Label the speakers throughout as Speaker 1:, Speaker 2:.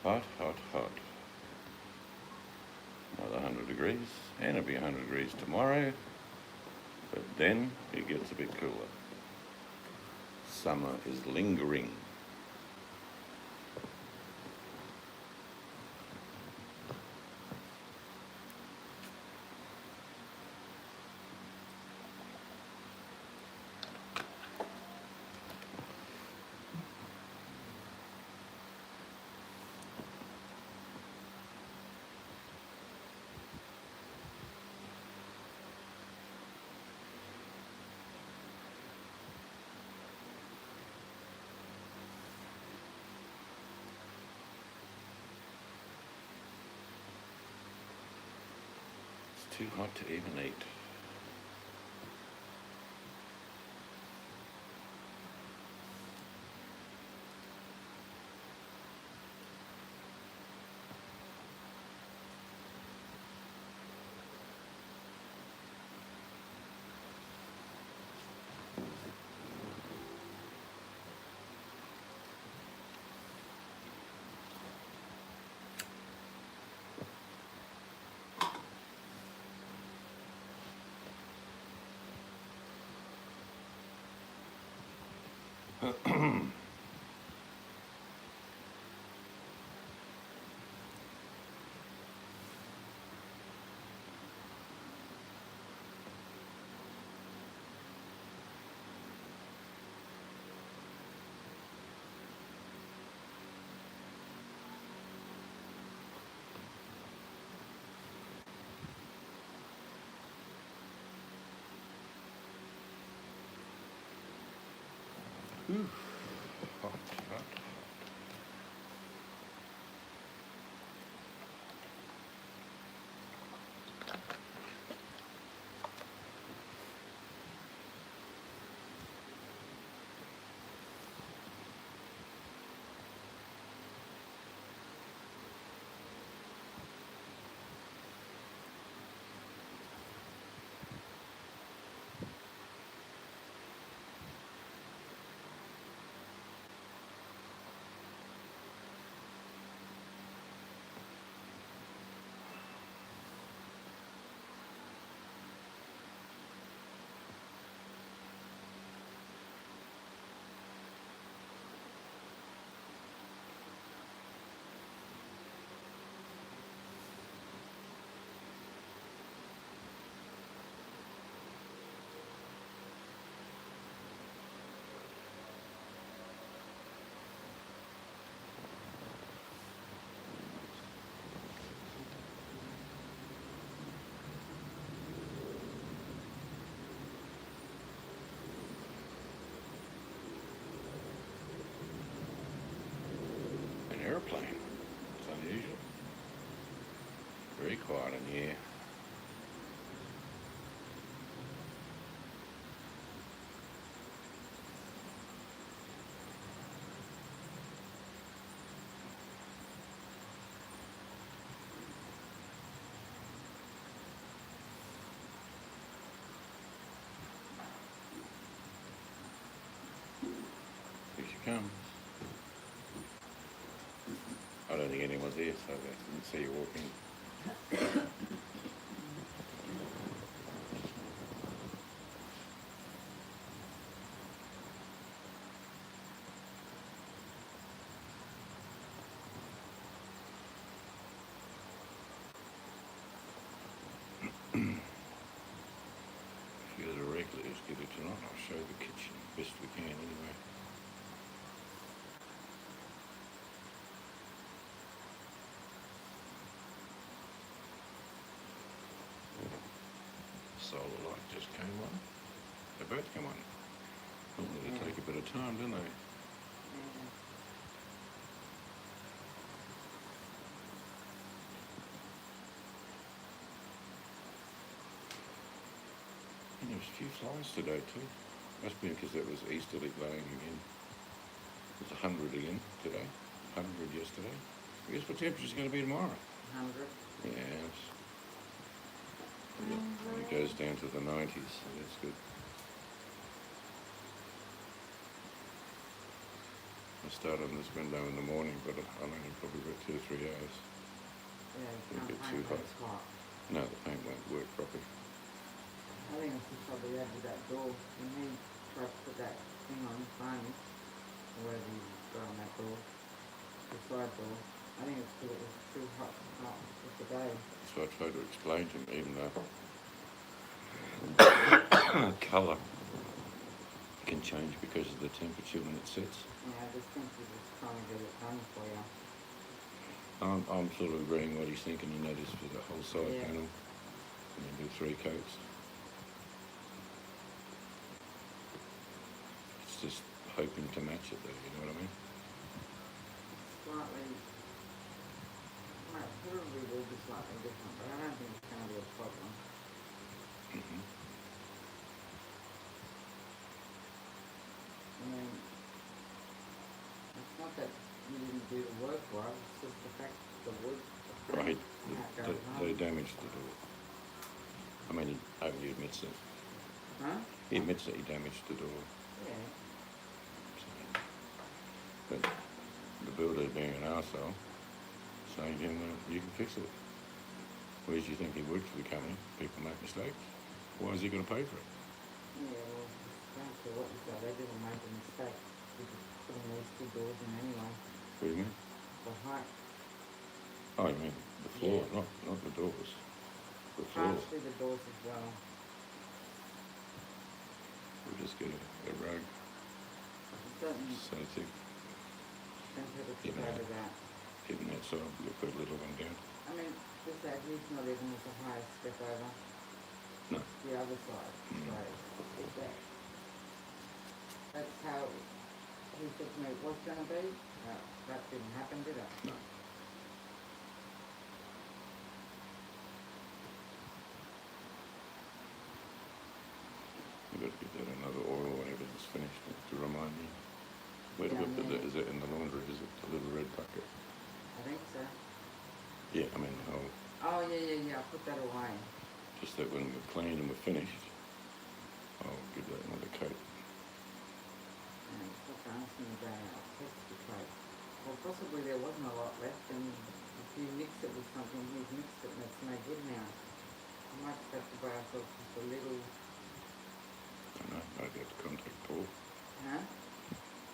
Speaker 1: Hot, hot, hot. Another 100 degrees, and it'll be 100 degrees tomorrow, but then it gets a bit cooler. Summer is lingering. It's too hot to even eat. Ooh, hot, hot. An airplane. It's unusual. Very quiet in here. Here she comes. I don't think anyone's there, so I didn't see you walking. If you're directly, let's get it tonight. I'll show the kitchen best we can anyway. Solar light just came on. They both come on. Normally they take a bit of time, don't they? And there was a few flies today too. Must be because that was easterly blowing again. It was 100 again today. 100 yesterday. I guess what temperature is going to be tomorrow?
Speaker 2: 100.
Speaker 1: Yes. And it goes down to the 90s, so that's good. to start on this window in the morning, but I'll only probably got 2 or 3 hours.
Speaker 2: Yeah, you
Speaker 1: It'll
Speaker 2: can't
Speaker 1: get
Speaker 2: paint
Speaker 1: too
Speaker 2: when
Speaker 1: hot.
Speaker 2: it's hot.
Speaker 1: No, the paint won't work properly.
Speaker 2: I think it's just probably added that door. When he tried to put that thing on his phone, or whatever you got on that door, the side door, I think it's because it was too hot for the day.
Speaker 1: So I tried to explain to him, even though colour can change because of the temperature when it sets.
Speaker 2: Yeah, I just think he's just trying to get it done for you.
Speaker 1: I'm sort of agreeing what he's thinking, and that is for the whole side
Speaker 2: Yeah.
Speaker 1: panel, and then do 3 coats. It's just hoping to match it though, you know what I mean?
Speaker 2: Slightly, might probably will be slightly different, but I don't think it's going to be a problem.
Speaker 1: Mm-hmm.
Speaker 2: I mean, it's not that you didn't do the work right, it's just the fact the wood,
Speaker 1: Right,
Speaker 2: how it goes
Speaker 1: they
Speaker 2: on.
Speaker 1: damaged the door. I mean, he admits it.
Speaker 2: Huh?
Speaker 1: He admits that he damaged the door.
Speaker 2: Yeah.
Speaker 1: So, but the builder being an arsehole, saying to him, you can fix it. Whereas you think he would for the company? People make mistakes. Why is he going to pay for it?
Speaker 2: Yeah, well, don't care what you say, they didn't make a mistake. They just putting these 2 doors in anyway.
Speaker 1: What do you mean?
Speaker 2: The height,
Speaker 1: Oh, you mean the floor,
Speaker 2: Yeah.
Speaker 1: not the doors. The floor.
Speaker 2: partially the doors as well.
Speaker 1: We'll just get a rug,
Speaker 2: It doesn't,
Speaker 1: so thick,
Speaker 2: don't have to
Speaker 1: You
Speaker 2: keep
Speaker 1: know.
Speaker 2: over that.
Speaker 1: getting that side, we'll put a little one down.
Speaker 2: I mean, just that he's not even with the highest step over.
Speaker 1: No.
Speaker 2: The other side, so it's that. That's how he said to me it was going to be. That didn't happen, did it?
Speaker 1: No. You've got to give that another oil whenever it's finished to remind me. Where do we put that? Is it in the laundry? Is it the little red bucket?
Speaker 2: I think so.
Speaker 1: Yeah, I mean the whole.
Speaker 2: Oh, yeah, I put that away.
Speaker 1: Just that when we're clean and we're finished, I'll give that another coat.
Speaker 2: And it's like asking me about our texture coat. Well, possibly there wasn't a lot left, and if you mix it with something, he's mixed it and it's no good now. I might just have to buy ourselves just a little,
Speaker 1: I don't know, maybe have to contact Paul.
Speaker 2: huh?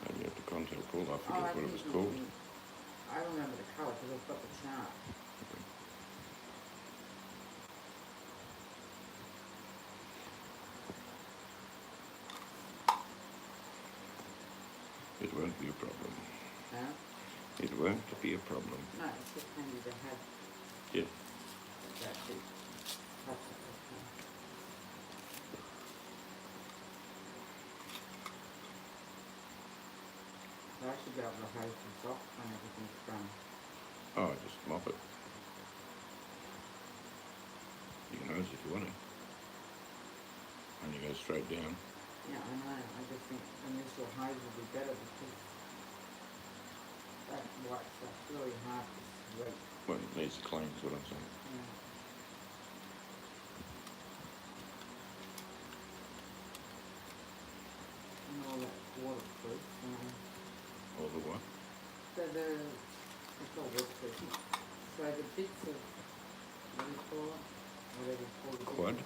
Speaker 1: Maybe have to contact Paul. I
Speaker 2: Oh,
Speaker 1: forget what it was
Speaker 2: you
Speaker 1: called.
Speaker 2: can- I remember the colour because I've got the chart.
Speaker 1: Okay. It won't be a problem.
Speaker 2: Huh?
Speaker 1: It won't be a problem.
Speaker 2: No, it's just handy to have
Speaker 1: Yeah.
Speaker 2: that bit. Touch it, okay. So I should be able to hose this off when everything's done.
Speaker 1: Oh, just mop it. You can hose if you want to. And you go straight down.
Speaker 2: Yeah, I know. I just think initial hose would be better because that white stuff's really hard to sweep.
Speaker 1: Well, it needs to clean is what I'm saying.
Speaker 2: Yeah. And all that's waterproof.
Speaker 1: All the what?
Speaker 2: So it's all waterproof. So the bits of, what do you call it? Whatever you call it.
Speaker 1: Quad?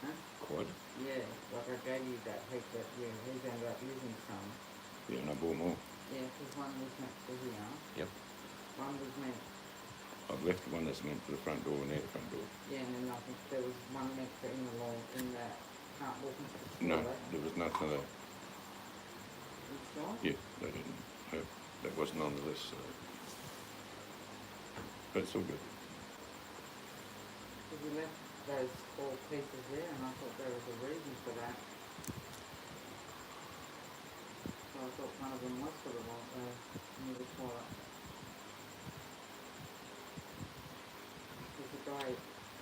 Speaker 2: Huh?
Speaker 1: Quad?
Speaker 2: Yeah, like I gave you that heap that, yeah, he's ended up using some.
Speaker 1: Yeah, and I bought more.
Speaker 2: Yeah, because one was meant for here.
Speaker 1: Yep.
Speaker 2: One was meant,
Speaker 1: I've left the one that's meant for the front door and near the front door.
Speaker 2: yeah, and then I think there was one meant for in the lawn, in that can't walk into the
Speaker 1: No,
Speaker 2: toilet.
Speaker 1: there was nothing of that.
Speaker 2: You sure?
Speaker 1: Yeah, they didn't have, that wasn't on the list, so. But it's all good.
Speaker 2: Because you left those 4 pieces there, and I thought there was a reason for that. So I thought one of them was for the one, near the toilet. Because the guy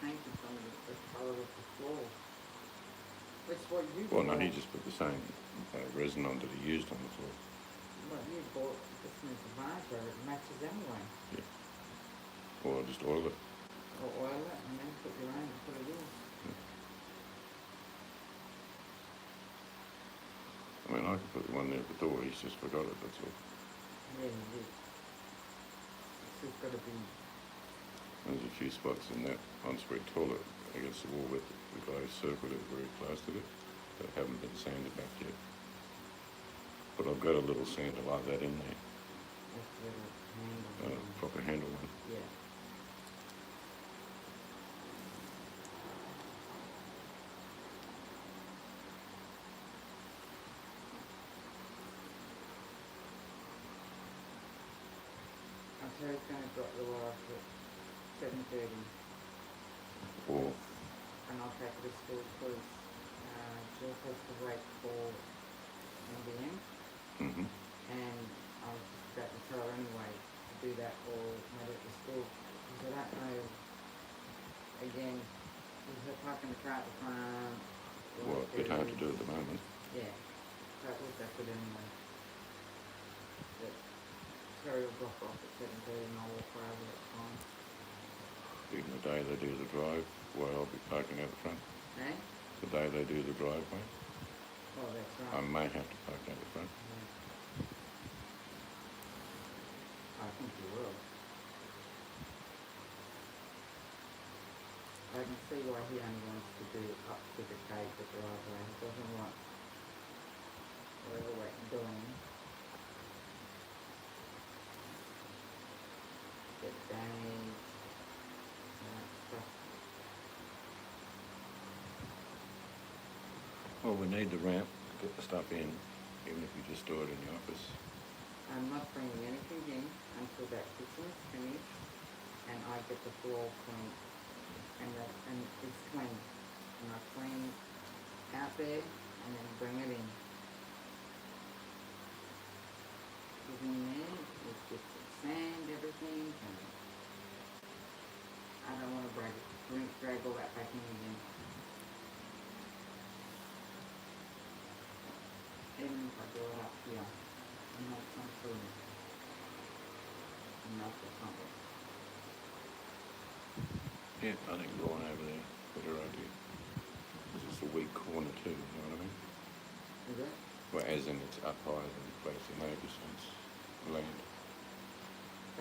Speaker 2: painted some of the colour of the floor. Which what you
Speaker 1: Well,
Speaker 2: bought.
Speaker 1: no, he just put the same resin on that he used on the floor.
Speaker 2: What you bought, this needs a varnish over it, it matches anyway.
Speaker 1: Or just oil it.
Speaker 2: Or oil it and then put your own and put it in.
Speaker 1: I mean, I could put the one there at the door, he's just forgot it, that's all.
Speaker 2: Yeah, it's just got to be.
Speaker 1: There's a few spots in that ensuite toilet against the wall, but the guy circled it very close to it. That haven't been sanded back yet. But I've got a little sander like that in there,
Speaker 2: That's a little handle.
Speaker 1: proper handle one.
Speaker 2: Yeah. Terry's going to drop the wire off at 7:30,
Speaker 1: Or,
Speaker 2: and I'll take her to school because Jill has to wait for NBM, and I was just about to tell her anyway to do that or maybe at the school because I don't know. Again, with her parking the car at the front.
Speaker 1: well, a bit hard to do at the moment.
Speaker 2: Yeah, so it was that good anyway. But Terry will drop off at 7:30 and I'll walk over, that's fine.
Speaker 1: Even the day they do the drive, well, I'll be parking out the front.
Speaker 2: Eh?
Speaker 1: The day they do the driveway,
Speaker 2: Oh, that's
Speaker 1: I
Speaker 2: right.
Speaker 1: may have to park out the front.
Speaker 2: Yeah. I think you will. I can see why he only wants to do up to the cave, the driveway. He doesn't want whatever we're doing. Get damaged. And that stuff.
Speaker 1: Well, we need the ramp to get the stuff in, even if we just store it in the office.
Speaker 2: I'm not bringing anything in until that kitchen is finished and I get the floor clean and it's clean. And I clean out there and then bring it in. Get in there, it gets sand, everything, and I don't want to drag all that back in again. Even if I do it up here, I'm not comfortable. I'm not the comfort.
Speaker 1: Yeah, I think going over there, better idea. Because it's a weak corner too, you know what I mean?
Speaker 2: Is it?
Speaker 1: Well, as in it's up higher than the place the neighbours owns land.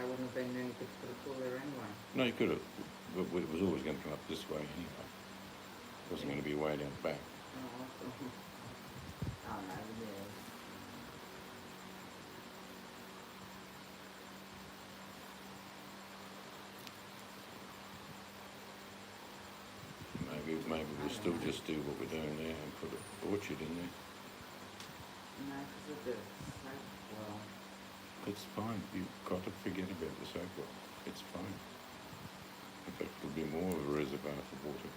Speaker 2: That wouldn't have been any good for the pool there anyway.
Speaker 1: No, you could have, but it was always going to come up this way anyway. It wasn't going to be way down the back.
Speaker 2: Oh, awesome. Oh no, yeah.
Speaker 1: Maybe we'll still just do what we're doing there and put an orchard in there.
Speaker 2: No, because of the soap well.
Speaker 1: It's fine. You've got to forget about the soap well. It's fine. In fact, it'll be more of a reservoir for water.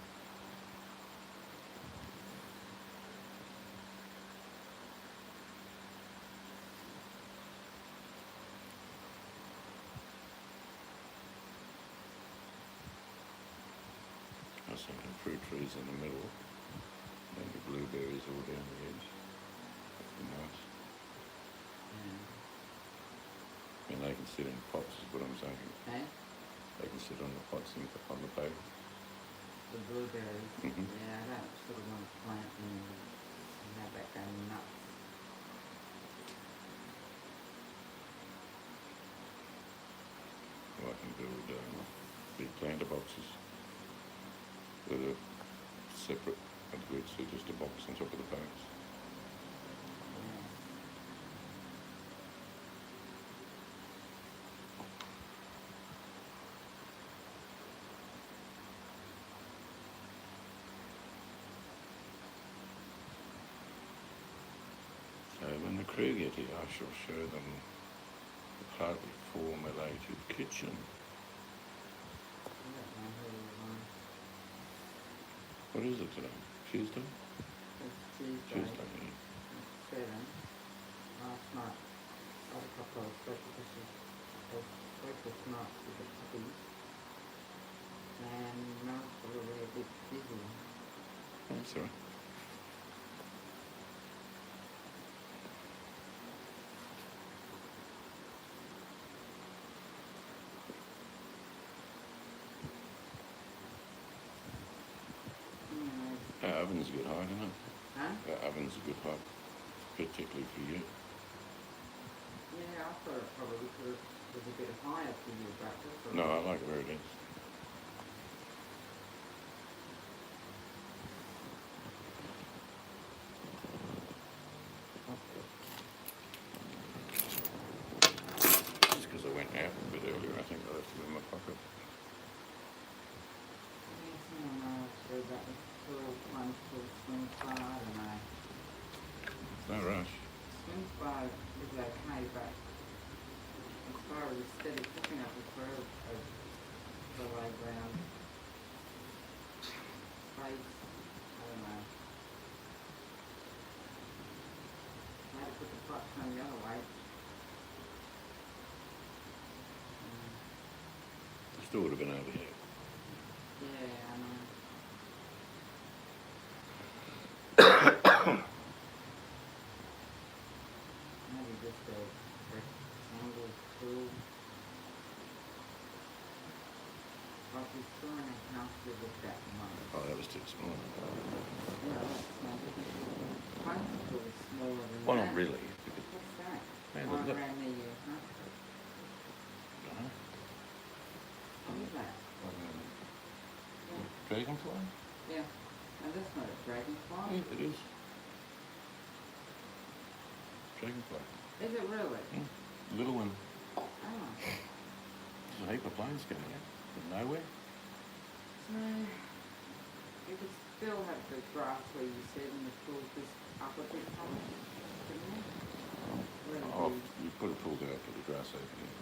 Speaker 1: I was thinking fruit trees in the middle, maybe blueberries all down the edge. That'd be nice.
Speaker 2: Yeah.
Speaker 1: And they can sit in pots, is what I'm saying.
Speaker 2: Eh?
Speaker 1: They can sit on the pots on the pavement.
Speaker 2: The blueberries.
Speaker 1: Mhm.
Speaker 2: Yeah, I don't sort of want to plant them and have that go nuts.
Speaker 1: Well, I can build big planter boxes that are separate at the roots, so just a box on top of the plants.
Speaker 2: Yeah.
Speaker 1: So when the crew get here, I shall show them the partly formulated kitchen.
Speaker 2: I don't know who
Speaker 1: What is it today? Tuesday?
Speaker 2: it's Tuesday.
Speaker 1: Tuesday, yeah.
Speaker 2: At 7. Last night, I had a couple of sleep because she was sleepless nights with the puppies. And now it's probably a bit busy.
Speaker 1: That's all right.
Speaker 2: Anyways,
Speaker 1: Our oven's a good height, isn't it?
Speaker 2: huh?
Speaker 1: Our oven's a good height, particularly for you.
Speaker 2: Yeah, I thought it probably could have was a bit higher for you, but that's all
Speaker 1: No, I
Speaker 2: right.
Speaker 1: like where it is. Just because I went out a bit earlier, I think I left them in my pocket.
Speaker 2: Yes, I don't know, so that was little one for the swing spa, I don't know.
Speaker 1: No rush.
Speaker 2: Swing spa is okay, but as far as aesthetic cooking, I prefer a playground space. I don't know. I had to put the pot on the other way.
Speaker 1: I still would have been over here.
Speaker 2: Yeah, I know. Maybe just a rectangle pool. Like we saw in a house we looked at once.
Speaker 1: Oh, that was too small.
Speaker 2: Yeah, that's not Punch pool is smaller than
Speaker 1: Well,
Speaker 2: that.
Speaker 1: not really.
Speaker 2: What's that?
Speaker 1: Man,
Speaker 2: One
Speaker 1: look.
Speaker 2: around near you, huh?
Speaker 1: Dunno.
Speaker 2: What is that? Yeah.
Speaker 1: Dragonfly?
Speaker 2: Yeah. No, that's not a dragonfly.
Speaker 1: Yeah, it is. Dragonfly.
Speaker 2: Is it really?
Speaker 1: Little one.
Speaker 2: Oh.
Speaker 1: There's a heap of planes going out from nowhere.
Speaker 2: So, you could still have the grass where you said in the pool just up a bit from it, couldn't you? Where
Speaker 1: Oh,
Speaker 2: the-
Speaker 1: you put a pool there for the grass over there.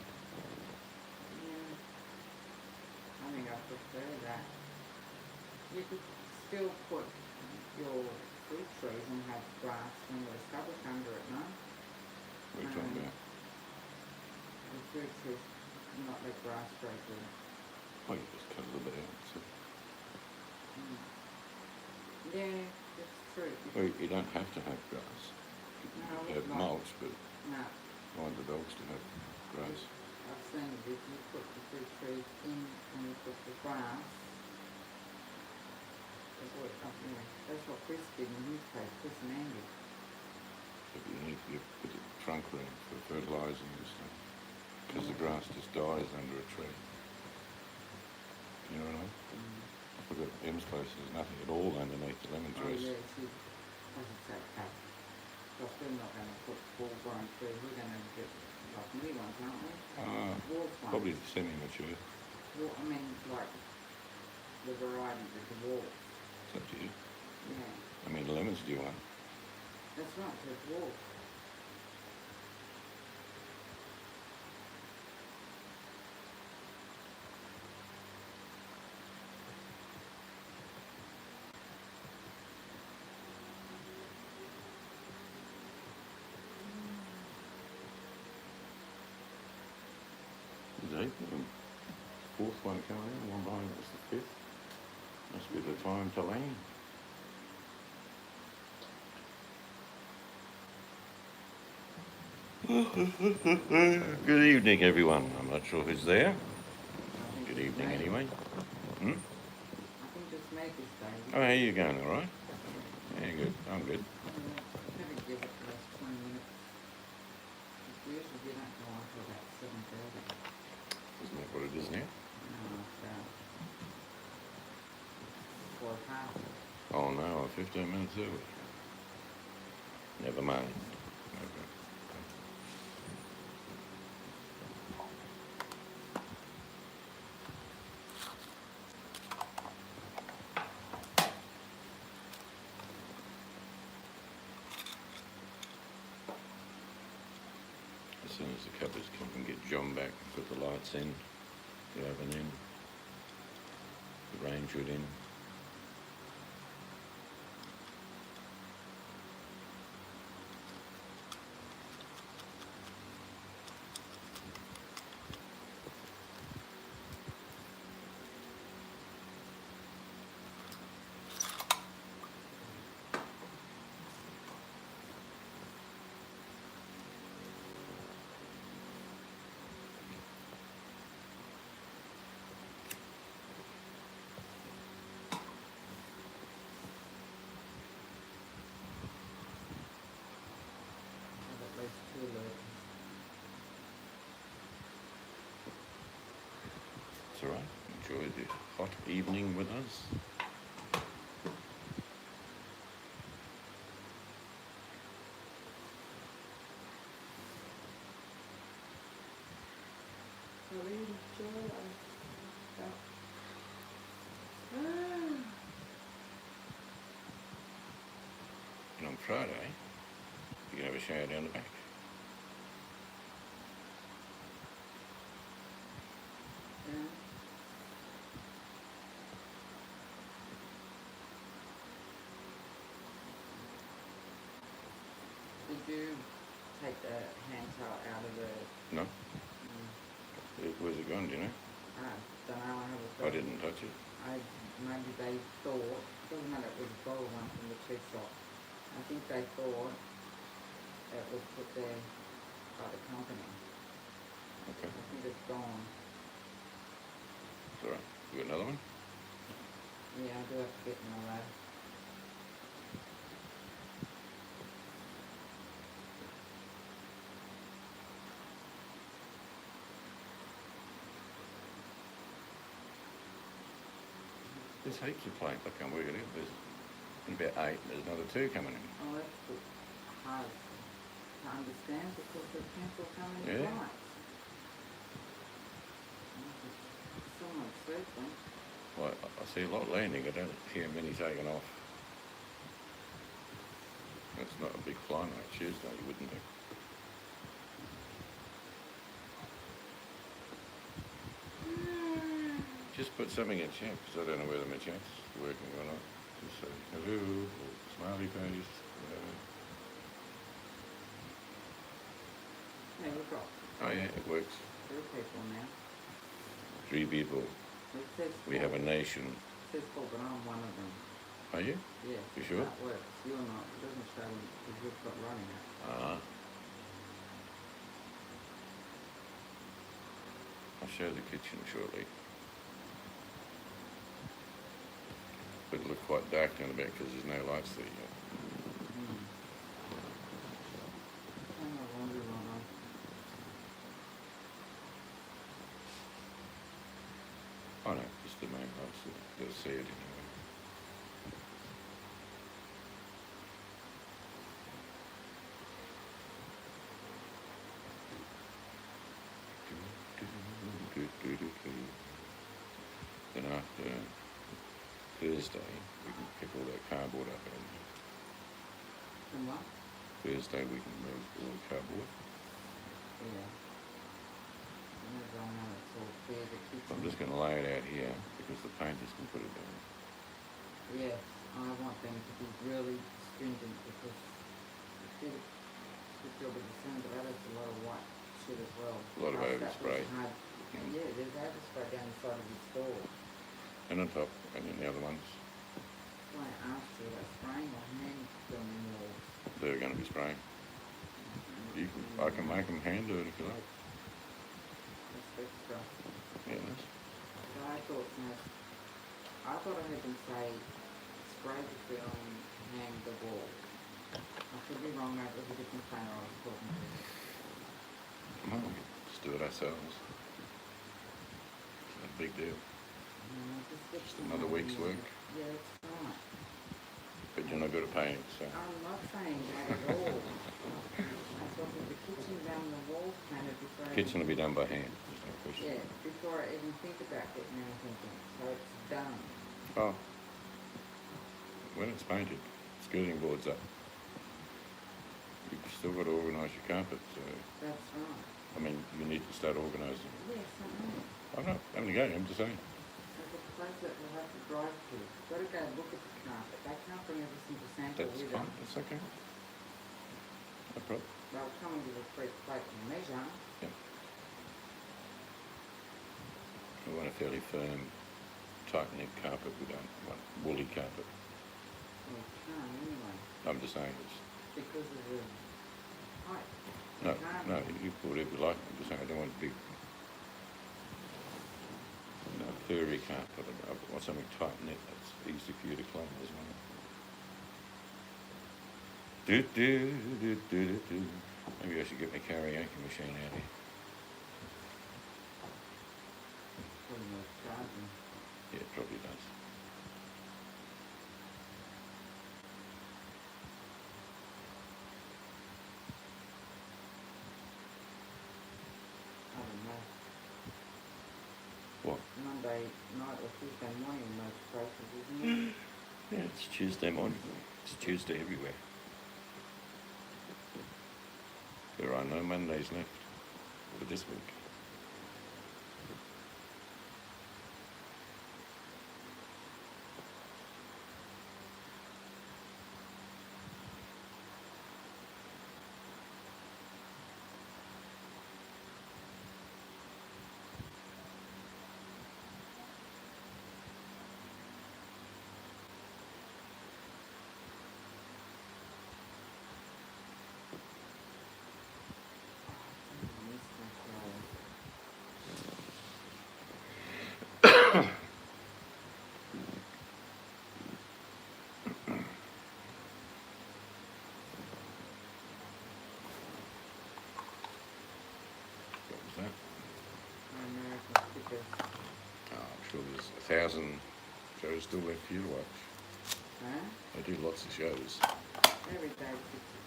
Speaker 2: Yeah. I think I prefer that. You could still put your fruit trees and have grass when you're established under it, no?
Speaker 1: What are you talking about?
Speaker 2: The fruit trees, not let grass grow through it.
Speaker 1: Oh, you just cut a little bit out. So,
Speaker 2: Yeah, that's true.
Speaker 1: well, you don't have to have grass. You
Speaker 2: No,
Speaker 1: can
Speaker 2: it's
Speaker 1: have
Speaker 2: not.
Speaker 1: mulch, but
Speaker 2: No,
Speaker 1: I want the dogs to have grass.
Speaker 2: I've seen it. If you put the fruit trees in and you put the grass, that's what Chris did in his place, Chris and Andy.
Speaker 1: But you need to put the trunk room for fertilising and stuff. Because the grass just dies under a tree. You know what I mean? Look at Em's place, there's nothing at all underneath the lemon
Speaker 2: Oh
Speaker 1: trees.
Speaker 2: yeah, see, as it's okay. Because we're not going to put full-grown trees, we're going to get like new ones, aren't we? Dwarf ones.
Speaker 1: Probably semi-mature.
Speaker 2: Well, I mean, like the variety of the dwarf.
Speaker 1: It's up to you.
Speaker 2: Yeah,
Speaker 1: I mean, lemons do you want?
Speaker 2: that's right, the dwarf.
Speaker 1: There's 8 of them. Fourth one coming in, one behind it was the 5th. Must be the time to land. Good evening, everyone. I'm not sure who's there. Good evening, anyway.
Speaker 2: I think just make this day.
Speaker 1: Oh, how you going? All right? Yeah, good. I'm good.
Speaker 2: Never give it less 20 minutes. Usually we don't go on till about 7:30.
Speaker 1: Isn't that what it is now?
Speaker 2: No, it's about 4:30.
Speaker 1: Oh no, I'm 15 minutes early. Never mind. Okay. As soon as the cupboards come and get John back, put the lights in, the oven in, the range hood in. That's all right. Enjoy the hot evening with us.
Speaker 2: Really enjoy life.
Speaker 1: And on Friday, you can have a shower down the back.
Speaker 2: Yeah. Did you take the hand towel out of the?
Speaker 1: No? Where's it gone, do you know?
Speaker 2: I don't know. I haven't.
Speaker 1: I didn't touch it.
Speaker 2: Maybe they thought, doesn't matter, it was a bottle one from the tea shop. I think they thought it was put there by the company.
Speaker 1: Okay.
Speaker 2: I think it's gone.
Speaker 1: It's all right. You got another one?
Speaker 2: Yeah, I do have to get more though.
Speaker 1: There's heaps of planes. I can't work it out. There's in about 8, there's another 2 coming in.
Speaker 2: Oh, that's hard to understand because the pencil coming in
Speaker 1: Yeah.
Speaker 2: flights. Someone circling.
Speaker 1: Well, I see a lot landing. I don't hear many taking off. It's not a big flying like Tuesday, you wouldn't think. Just put something in chat because I don't know whether my chat's working or not. Just say hello or smiley face, whatever.
Speaker 2: Yeah, we've got
Speaker 1: Oh yeah, it works.
Speaker 2: 3 people now.
Speaker 1: 3 people.
Speaker 2: It says
Speaker 1: We have a
Speaker 2: 4.
Speaker 1: nation.
Speaker 2: It says 4, but I'm one of them.
Speaker 1: Are you?
Speaker 2: Yeah.
Speaker 1: You sure?
Speaker 2: That works. You're not. It doesn't show because you've got running it.
Speaker 1: Ah. I'll show the kitchen shortly. But it look quite dark down the back because there's no lights there yet.
Speaker 2: Turn the laundry on.
Speaker 1: Oh no, just the main lights. They'll see it anyway. Then after Thursday, we can pick all that cardboard up and
Speaker 2: And what?
Speaker 1: Thursday we can move all the cardboard.
Speaker 2: Yeah. I know it's all clear, the kitchen.
Speaker 1: I'm just going to lay it out here because the painters can put it down.
Speaker 2: Yes, I want them to be really stringent because you did a good job of the sun, but that is a lot of white shit as well.
Speaker 1: A lot of
Speaker 2: That was
Speaker 1: overspray.
Speaker 2: hard. Yeah, there's overspray down the side of your store.
Speaker 1: And on top, and then the other ones,
Speaker 2: That's why I asked you about spraying or hand filming walls.
Speaker 1: they're going to be spraying. I can make them hand do it if you like.
Speaker 2: That's extra.
Speaker 1: Yeah, that's,
Speaker 2: So I thought I heard them say spray the film, hang the wall. I could be wrong, that was a different planner I was talking to.
Speaker 1: well, we can just do it ourselves. It's not a big deal.
Speaker 2: Just
Speaker 1: another week's work.
Speaker 2: Yeah, it's not.
Speaker 1: But you're not good at painting, so.
Speaker 2: I'm not saying that at all. I thought that the kitchen down the wall painted before
Speaker 1: Kitchen will be done by hand, there's no question.
Speaker 2: Yeah, before I even think about getting anything, so it's done.
Speaker 1: Oh. When it's painted, skirting board's up. You've still got to organise your carpet, so.
Speaker 2: That's right.
Speaker 1: I mean, you need to start organising.
Speaker 2: Yes, I know.
Speaker 1: I'm not having a go, I'm just saying.
Speaker 2: There's a place that we'll have to drive to. Got to go look at the carpet. They can't bring every single sample
Speaker 1: That's
Speaker 2: with
Speaker 1: fine,
Speaker 2: them.
Speaker 1: that's okay. No problem.
Speaker 2: They'll come and give a free plate and measure.
Speaker 1: Yeah. We want a fairly firm, tight-knit carpet, we don't want woolly carpet.
Speaker 2: Well, you can't anyway,
Speaker 1: I'm just saying it's,
Speaker 2: because of the height.
Speaker 1: no,
Speaker 2: You can't.
Speaker 1: no, you put whatever you like, I'm just saying I don't want big, furry carpet, I want something tight-knit that's easy for you to clean as well. Do, do, do, do, do, do. Maybe I should get my karaoke machine out here.
Speaker 2: Pretty much. Monday night or Tuesday morning in most places, isn't it?
Speaker 1: Yeah, it's Tuesday morning. It's Tuesday everywhere. There are no Mondays left for this week.
Speaker 2: I miss my shower.
Speaker 1: What was that?
Speaker 2: My American stickers.
Speaker 1: Oh, I'm sure there's 1,000 shows still left for you to watch.
Speaker 2: Huh?
Speaker 1: They do lots of shows.
Speaker 2: Every day at 6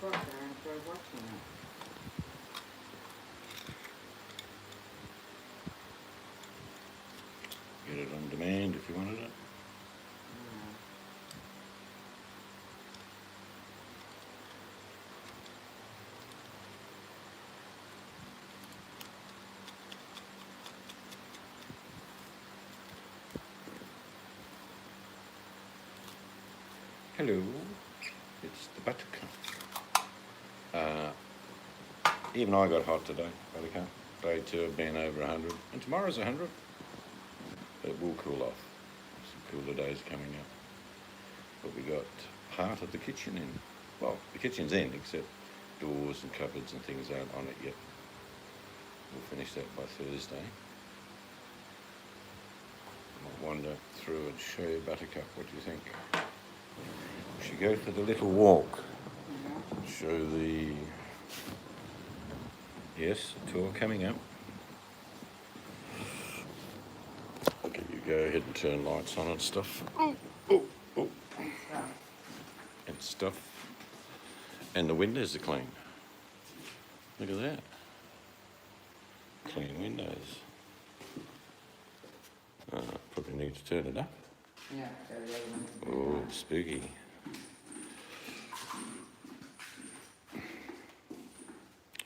Speaker 2: o'clock I enjoy watching it.
Speaker 1: Get it on demand if you wanted it.
Speaker 2: Mm.
Speaker 1: Hello, it's the Buttercup. Even I got hot today, Buttercup. Day 2 have been over 100, and tomorrow's 100. But it will cool off. Some cooler days coming up. But we got part of the kitchen in. Well, the kitchen's in, except doors and cupboards and things aren't on it yet. We'll finish that by Thursday. I'll wander through and show you Buttercup. What do you think? We should go for the little walk. Show the... Yes, tour coming up. Okay, you go ahead and turn lights on and stuff. Oh. And stuff. And the windows are clean. Look at that. Clean windows. Probably need to turn it up.
Speaker 2: Yeah, so the other one's
Speaker 1: Oh, spooky.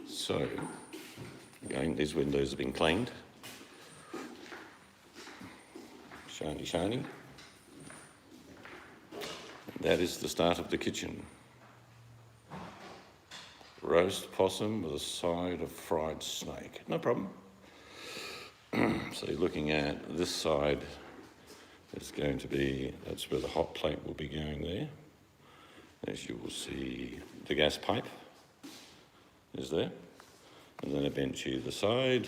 Speaker 1: So, again, these windows have been cleaned. Shiny, shiny. That is the start of the kitchen. Roast possum with a side of fried snake. No problem. So you're looking at this side. It's going to be, that's where the hot plate will be going there. As you will see, the gas pipe is there. And then eventually either side.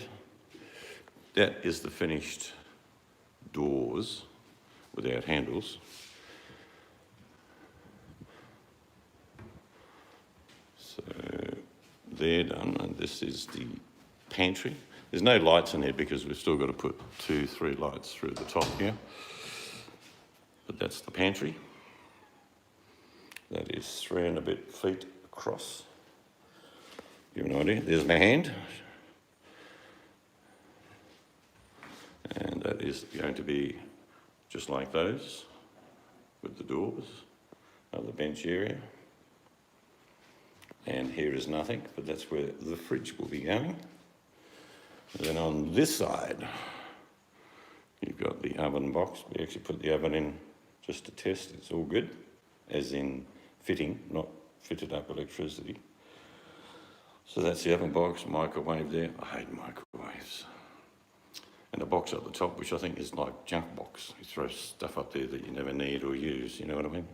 Speaker 1: That is the finished doors without handles. So they're done, and this is the pantry. There's no lights in here because we've still got to put 2-3 lights through the top here. But that's the pantry. That is 3 and a bit feet across. Give you an idea. There's my hand. And that is going to be just like those with the doors. The bench area. And here is nothing, but that's where the fridge will be going. And then on this side, you've got the oven box. We actually put the oven in just to test. It's all good, as in fitting, not fitted up electricity. So that's the oven box, microwave there. I hate microwaves. And a box at the top, which I think is like junk box. You throw stuff up there that you never need or use, you know what I mean?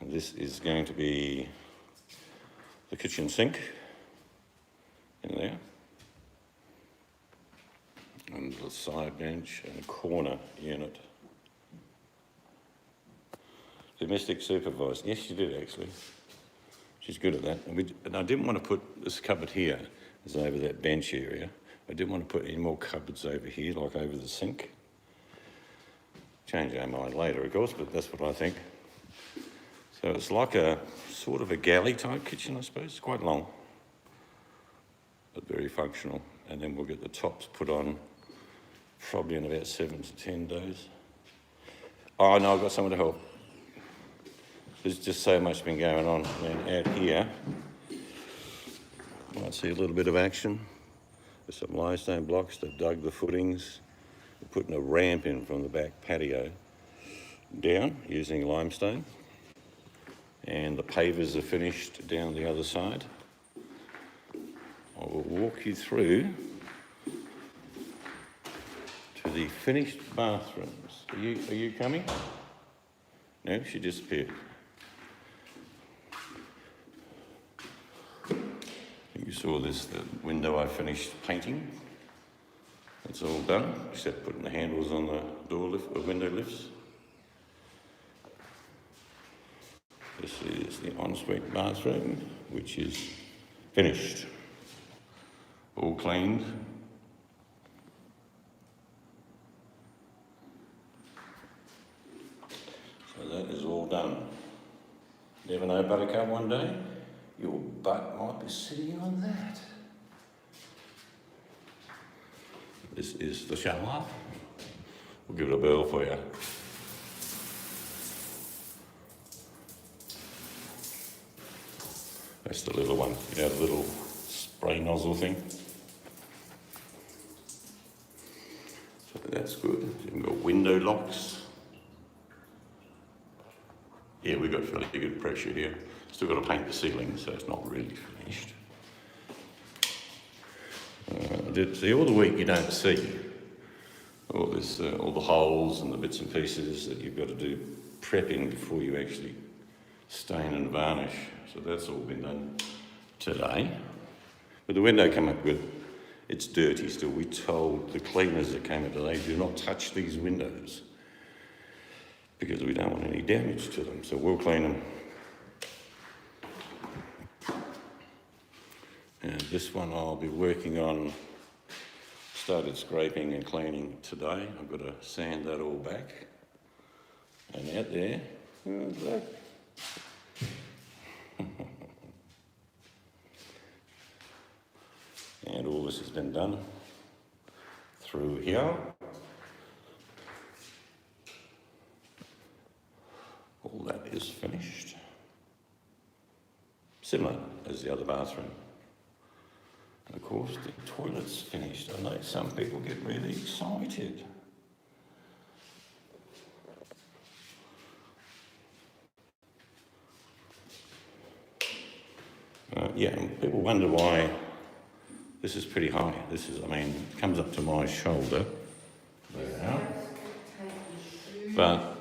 Speaker 1: And this is going to be the kitchen sink in there. And the side bench and corner unit. Domestic supervisor. Yes, she did actually. She's good at that. And I didn't want to put this cupboard here, as over that bench area. I didn't want to put any more cupboards over here, like over the sink. Change our mind later, of course, but that's what I think. So it's like a sort of a galley type kitchen, I suppose. It's quite long, but very functional. And then we'll get the tops put on probably in about 7 to 10 days. Oh no, I've got someone to help. There's just so much been going on. And out here, you might see a little bit of action. There's some limestone blocks. They've dug the footings. They're putting a ramp in from the back patio down using limestone. And the pavers are finished down the other side. I will walk you through to the finished bathrooms. Are you coming? No, she disappeared. You saw this, the window I finished painting. It's all done, except putting the handles on the door lift, or window lifts. This is the ensuite bathroom, which is finished. All cleaned. So that is all done. Never know, Buttercup, one day your butt might be sitting on that. This is the shower. We'll give it a whirl for you. That's the little one, you know, the little spray nozzle thing. So that's good. You've got window locks. Yeah, we've got fairly good pressure here. Still got to paint the ceiling, so it's not really finished. See, all the week you don't see all this, all the holes and the bits and pieces that you've got to do prepping before you actually stain and varnish. So that's all been done today. But the window came up good. It's dirty still. We told the cleaners that came in today, do not touch these windows because we don't want any damage to them. So we'll clean them. And this one I'll be working on, started scraping and cleaning today. I've got to sand that all back. And out there, look. And all this has been done through here. All that is finished. Similar as the other bathroom. And of course the toilet's finished. I know some people get really excited. Yeah, and people wonder why this is pretty high. This is, I mean, it comes up to my shoulder. There. But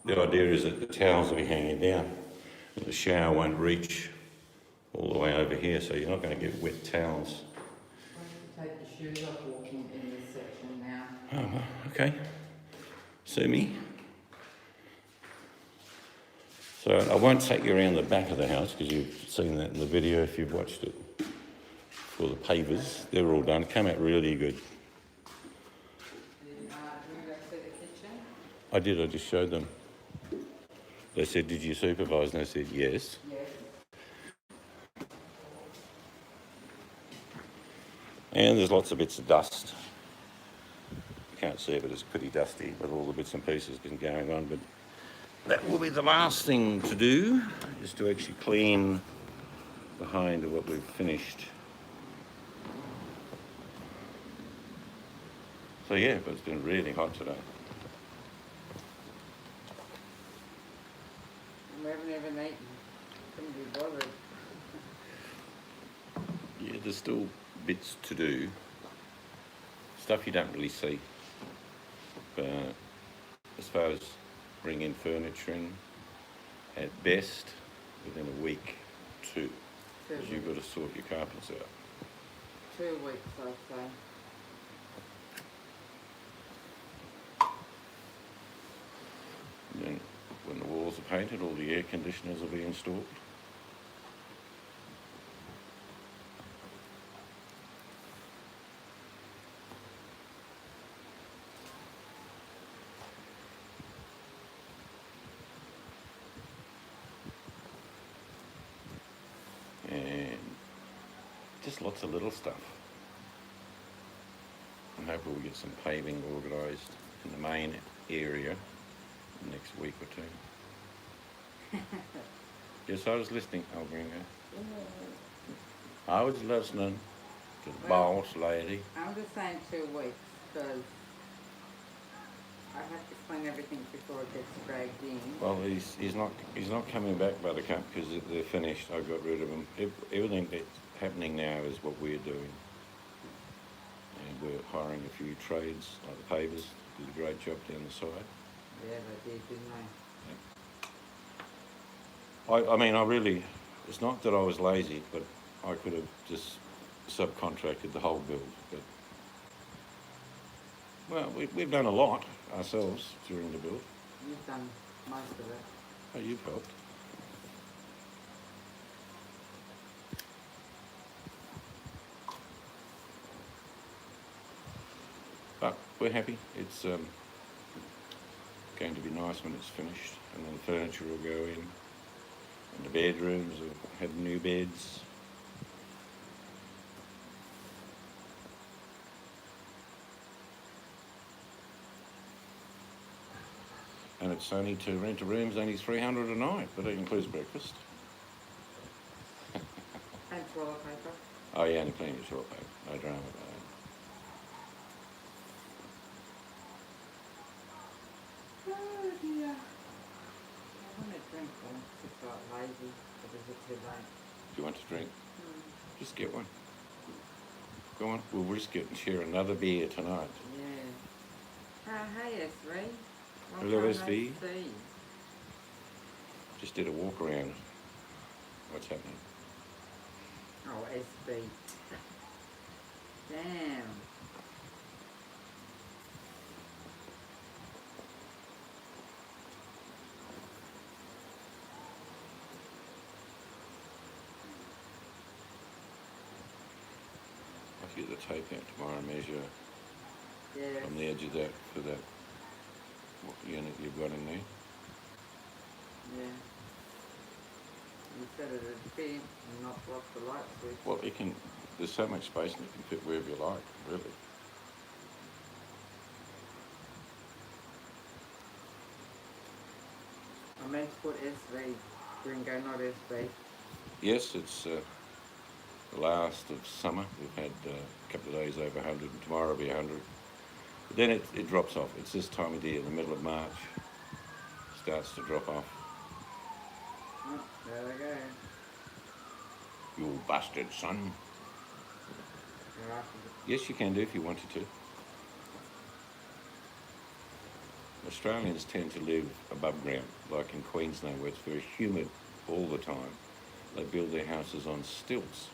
Speaker 1: the idea is that the towels will be hanging down and the shower won't reach all the way over here, so you're not going to get wet towels.
Speaker 2: I have to take your shoes off walking in this section now.
Speaker 1: Oh, well, okay. Sue me. So I won't take you around the back of the house because you've seen that in the video if you've watched it. For the pavers, they're all done. Came out really good.
Speaker 2: Did you go see the kitchen?
Speaker 1: I did, I just showed them. They said, did you supervise? And I said, yes.
Speaker 2: Yes.
Speaker 1: And there's lots of bits of dust. You can't see it, but it's pretty dusty with all the bits and pieces been going on. But that will be the last thing to do, is to actually clean behind what we've finished. So yeah, but it's been really hot today.
Speaker 2: We haven't even eaten. Couldn't be bothered.
Speaker 1: Yeah, there's still bits to do. Stuff you don't really see. But as far as bringing furniture in, at best, within a week, 2. Because you've got to sort your carpets out.
Speaker 2: 2 weeks, I'd say.
Speaker 1: And then when the walls are painted, all the air conditioners will be installed. And just lots of little stuff. I'm hoping we'll get some paving organised in the main area next week or two. Yes, I was listening, Algringo. I was listening to the
Speaker 2: Well,
Speaker 1: boss lady.
Speaker 2: I'm just saying 2 weeks because I have to explain everything before it gets dragged in.
Speaker 1: Well, he's not coming back, Buttercup, because they're finished. I got rid of them. Everything that's happening now is what we're doing, and we're hiring a few trades like the pavers. Did a great job down the side.
Speaker 2: Yeah, they did, didn't they?
Speaker 1: I mean, I really. It's not that I was lazy, but I could have just subcontracted the whole build. But well, we've done a lot ourselves during the build.
Speaker 2: You've done most of it.
Speaker 1: Oh, you've helped. But we're happy. It's going to be nice when it's finished, and then the furniture will go in, and the bedrooms will have new beds. And it's only to rent a room's only $300 a night, but it includes breakfast.
Speaker 2: And toilet paper.
Speaker 1: Oh yeah, and clean your toilet paper. No drama about that.
Speaker 2: Oh dear. I want to drink one. It's like lazy, but is it too late?
Speaker 1: Do you want to drink? Just get one. Go on, we'll risk it and share another beer tonight.
Speaker 2: Yeah. Hey, SV. Long
Speaker 1: Hello,
Speaker 2: time
Speaker 1: SV.
Speaker 2: no see.
Speaker 1: Just did a walk around. What's happening?
Speaker 2: Oh, SB. Damn.
Speaker 1: I'll get the tape out tomorrow and measure
Speaker 2: Yeah.
Speaker 1: from the edge of that for that what unit you've got in there.
Speaker 2: Yeah. You said it'd fit and not block the light switch.
Speaker 1: Well, it can. There's so much space and it can fit wherever you like, really.
Speaker 2: I meant to put SV. Gringo, not SB.
Speaker 1: Yes, it's the last of summer. We've had a couple of days over 100, and tomorrow will be 100. But then it drops off. It's this time of the year, the middle of March, starts to drop off.
Speaker 2: Oh, there we go.
Speaker 1: You bastard son.
Speaker 2: You're after the
Speaker 1: Yes, you can do if you wanted to. Australians tend to live above ground, like in Queensland where it's very humid all the time. They build their houses on stilts,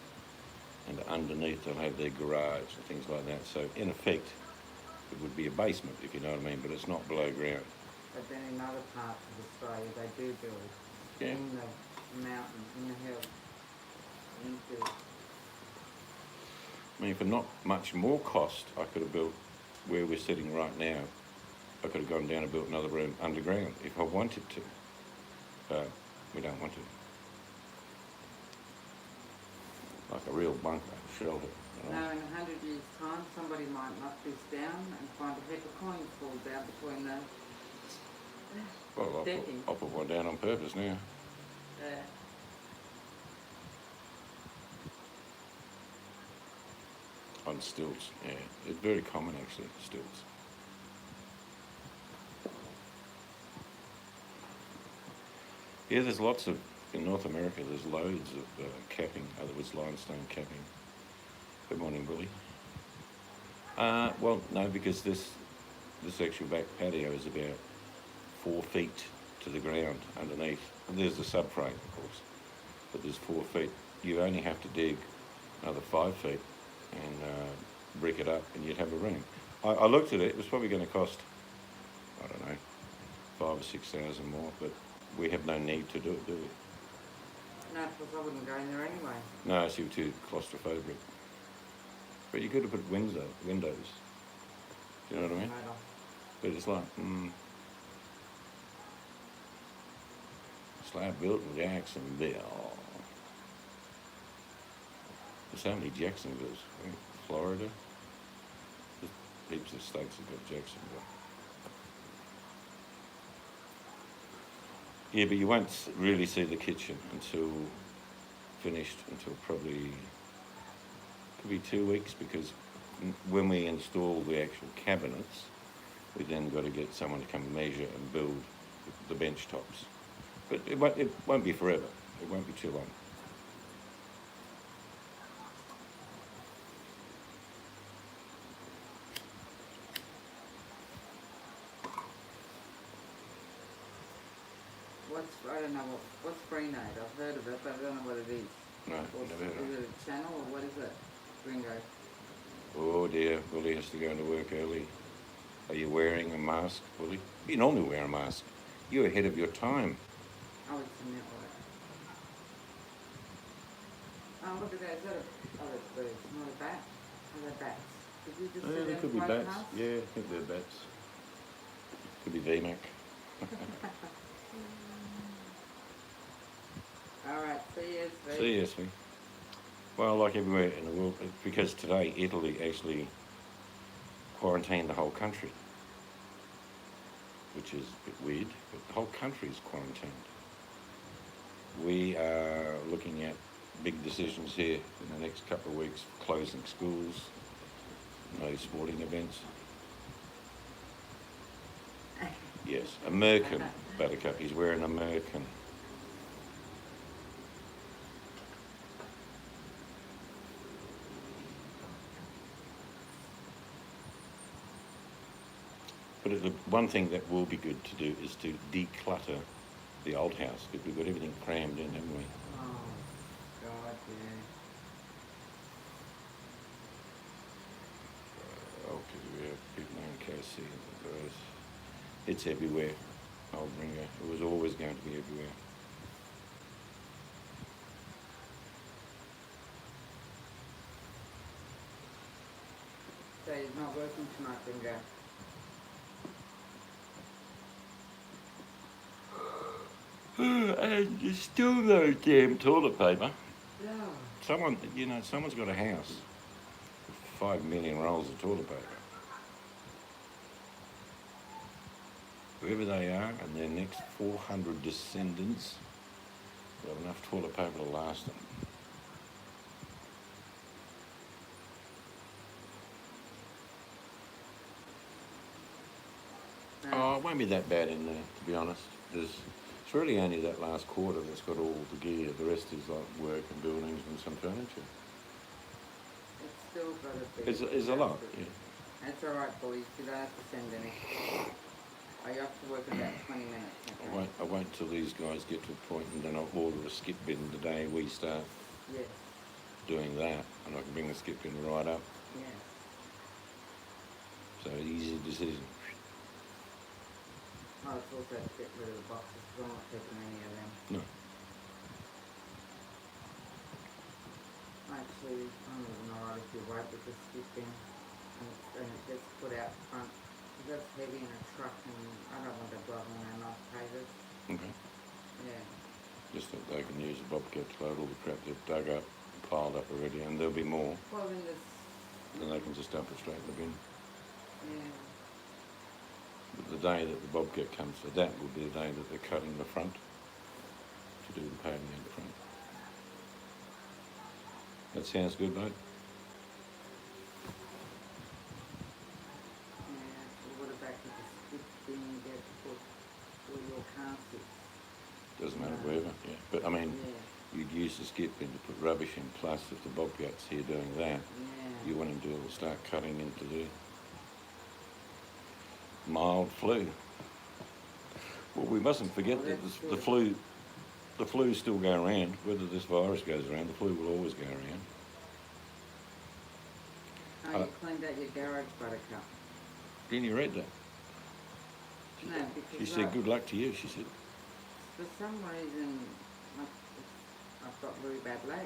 Speaker 1: and underneath they'll have their garage and things like that. So in effect, it would be a basement, if you know what I mean, but it's not below ground.
Speaker 2: But then in other parts of Australia, they do build
Speaker 1: Yeah.
Speaker 2: in the mountains, in the hills. Into
Speaker 1: I mean, for not much more cost, I could have built where we're sitting right now. I could have gone down and built another room underground if I wanted to. But we don't want to. Like a real bunker, shelter. You know?
Speaker 2: now, in 100 years' time, somebody might knock this down and find a heap of coins fall down between the
Speaker 1: Well,
Speaker 2: decking.
Speaker 1: I'll put one down on purpose now. On stilts, yeah. It's very common actually, stilts. Yeah, there's lots of, in North America, there's loads of capping, other words, limestone capping. Good morning, Willie. Well, no, because this actual back patio is about 4 feet to the ground underneath. There's the subframe, of course, but there's 4 feet. You only have to dig another 5 feet and brick it up, and you'd have a room. I looked at it. It was probably going to cost, I don't know, 5,000 or 6,000 more, but we have no need to do it, do we?
Speaker 2: No, because I wouldn't go in there anyway.
Speaker 1: No, it's too claustrophobic. But you could have put windows. Do you know what I mean?
Speaker 2: Right off.
Speaker 1: But it's like, slab built in Jacksonville. There's so many Jacksonvilles. Florida. heaps of steaks have got Jacksonville. Yeah, but you won't really see the kitchen until finished, until probably could be 2 weeks, because when we install the actual cabinets, we then got to get someone to come and measure and build the bench tops. But it won't be forever. It won't be too long.
Speaker 2: I don't know what's Freenade. I've heard of it, but I don't know what it is.
Speaker 1: No, never heard of
Speaker 2: Is it a channel or what is it? Gringo.
Speaker 1: Oh dear, Willie has to go into work early. Are you wearing a mask, Willie? You normally wear a mask. You're ahead of your time.
Speaker 2: Oh, it's a network. Oh, look at that. Is that a... Oh, that's birds. Not a bat. Oh, they're bats. Did you just see
Speaker 1: They
Speaker 2: them
Speaker 1: could be
Speaker 2: floating
Speaker 1: bats.
Speaker 2: past?
Speaker 1: Yeah, I think they're bats. Could be VMAC.
Speaker 2: Alright, see you, Steve.
Speaker 1: See you, Svi. Well, like everywhere in the world, because today Italy actually quarantined the whole country, which is a bit weird, but the whole country is quarantined. We are looking at big decisions here in the next couple of weeks, closing schools, no sporting events. Yes, American Buttercup. He's wearing American. But the one thing that will be good to do is to declutter the old house, because we've got everything crammed in, haven't we?
Speaker 2: Oh, God, yeah.
Speaker 1: Because we have people named KC and guys. It's everywhere. I'll bring it. It was always going to be everywhere.
Speaker 2: So he's not working tonight, Gringo.
Speaker 1: And there's still no damn toilet paper.
Speaker 2: Yeah.
Speaker 1: Someone's got a house with 5 million rolls of toilet paper. Whoever they are and their next 400 descendants will have enough toilet paper to last them. Oh, it won't be that bad in there, to be honest. It's really only that last quarter that's got all the gear. The rest is like work and buildings and some furniture.
Speaker 2: It's still got to be.
Speaker 1: It's a lot, yeah.
Speaker 2: That's alright, boys. You don't have to send any. I have to work about 20 minutes. Okay?
Speaker 1: I won't till these guys get to a point, and then I'll order a skip bin the day we start
Speaker 2: Yes.
Speaker 1: doing that, and I can bring the skip bin right up.
Speaker 2: Yes.
Speaker 1: So easy decision.
Speaker 2: Oh, it's also to get rid of the boxes, because I'm not taking any of them.
Speaker 1: No.
Speaker 2: Actually, I'm even alright if you wipe with the skip bin and it gets put out front. Because that's heavy in a truck and I don't want that driving around off pavers.
Speaker 1: Okay.
Speaker 2: Yeah.
Speaker 1: Just that they can use a bobcat to load all the crap they've dug up, piled up already, and there'll be more.
Speaker 2: Well, then there's...
Speaker 1: Then they can just dump it straight in the bin.
Speaker 2: Yeah.
Speaker 1: But the day that the bobcat comes for that will be the day that they're cutting the front to do the paving in the front. That sounds good, mate?
Speaker 2: Yeah. Well, what about the skip bin you get to put all your car seats?
Speaker 1: Doesn't matter wherever, yeah. But I mean,
Speaker 2: Yeah.
Speaker 1: you'd use the skip bin to put rubbish in, plus if the bobcat's here doing that,
Speaker 2: Yeah.
Speaker 1: you want him to start cutting into the mild flu. Well, we mustn't forget
Speaker 2: Well,
Speaker 1: that
Speaker 2: that's
Speaker 1: the
Speaker 2: good.
Speaker 1: flu's still going around. Whether this virus goes around, the flu will always go around.
Speaker 2: Oh, you cleaned out your garage, Buttercup.
Speaker 1: Didn't you read that?
Speaker 2: No, because
Speaker 1: She said, good luck to you, she said.
Speaker 2: for some reason, I've got really bad legs.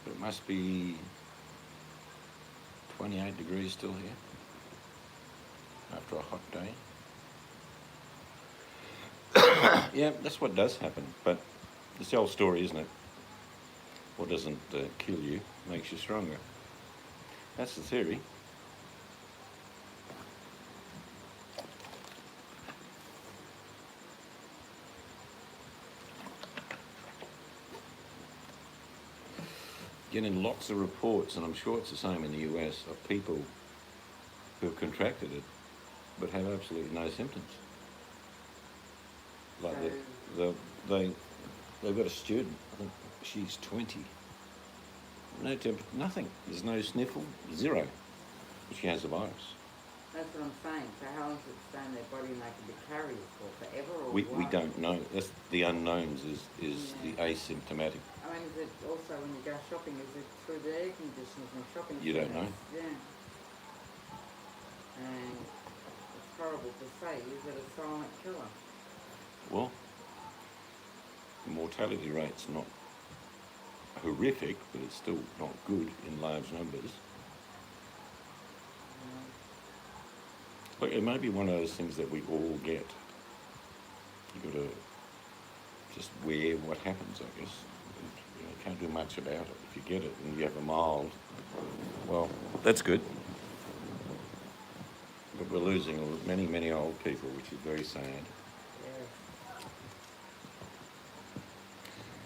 Speaker 1: But it must be 28 degrees still here after a hot day. Yeah, that's what does happen. But it's the old story, isn't it? What doesn't kill you makes you stronger. That's the theory. Getting lots of reports, and I'm sure it's the same in the US, of people who have contracted it but have absolutely no symptoms. Like
Speaker 2: So,
Speaker 1: they've got a student, I think she's 20, no nothing. There's no sniffle, zero. But she has the virus.
Speaker 2: that's what I'm saying. So how long does it stay in their body and they can be carriers for? Forever or
Speaker 1: We
Speaker 2: what?
Speaker 1: don't know. That's the unknowns is the
Speaker 2: Yeah.
Speaker 1: asymptomatic.
Speaker 2: I mean, is it also when you go shopping, is it through the air conditioners and shopping
Speaker 1: You don't know.
Speaker 2: centres? Yeah. And it's horrible to say, is it a silent killer?
Speaker 1: Well, the mortality rate's not horrific, but it's still not good in large numbers. Look, it may be one of those things that we all get. You've got to just wear what happens, I guess. You can't do much about it. If you get it and you have a mild, well, that's good. But we're losing many, many old people, which is very sad.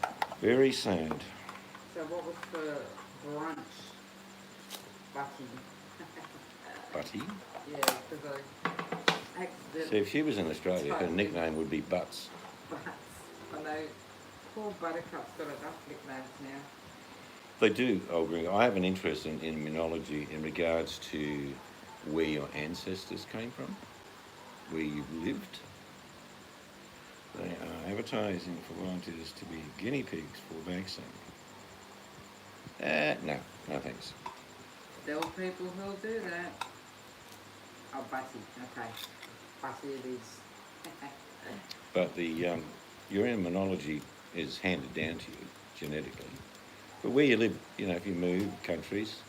Speaker 2: Yeah.
Speaker 1: Very sad.
Speaker 2: So what was for brunch? Bucky.
Speaker 1: Butty?
Speaker 2: Yeah, because I accidentally...
Speaker 1: See, if she was in Australia, her nickname would be Butts.
Speaker 2: Butts. I know. Poor Buttercup's got enough nicknames now.
Speaker 1: They do, I'll agree. I have an interest in immunology in regards to where your ancestors came from, where you lived. They are advertising for volunteers to be guinea pigs for vaccine. No thanks.
Speaker 2: There are people who'll do that. Oh, Butty. Okay. Butty it is.
Speaker 1: But your immunology is handed down to you genetically. But where you live, if you move countries,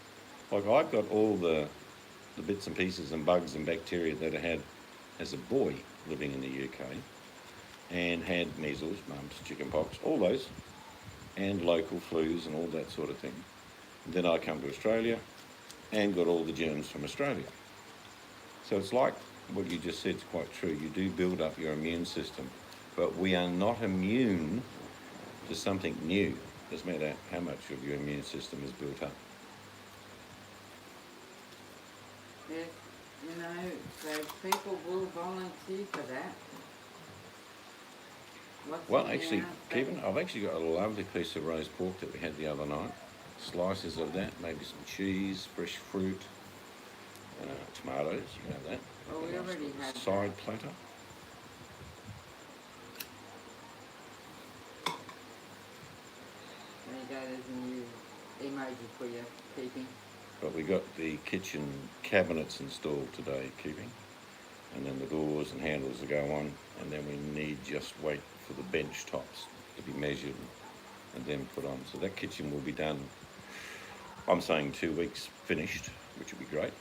Speaker 1: like I've got all the bits and pieces and bugs and bacteria that I had as a boy living in the UK, and had measles, mumps, chickenpox, all those, and local flus and all that sort of thing. And then I come to Australia and got all the germs from Australia. So it's like what you just said is quite true. You do build up your immune system, but we are not immune to something new. Doesn't matter how much of your immune system is built up.
Speaker 2: Yes, so people will volunteer for that.
Speaker 1: Well, actually, Kevin, I've actually got a lovely piece of roast pork that we had the other night. Slices of that, maybe some cheese, fresh fruit, tomatoes, you can have that.
Speaker 2: Oh, we already had
Speaker 1: side platter.
Speaker 2: There you go, there's a new emoji for you, keeping.
Speaker 1: But we got the kitchen cabinets installed today, keeping. And then the doors and handles will go on, and then we need just wait for the bench tops to be measured and then put on. So that kitchen will be done, I'm saying 2 weeks finished, which would be great.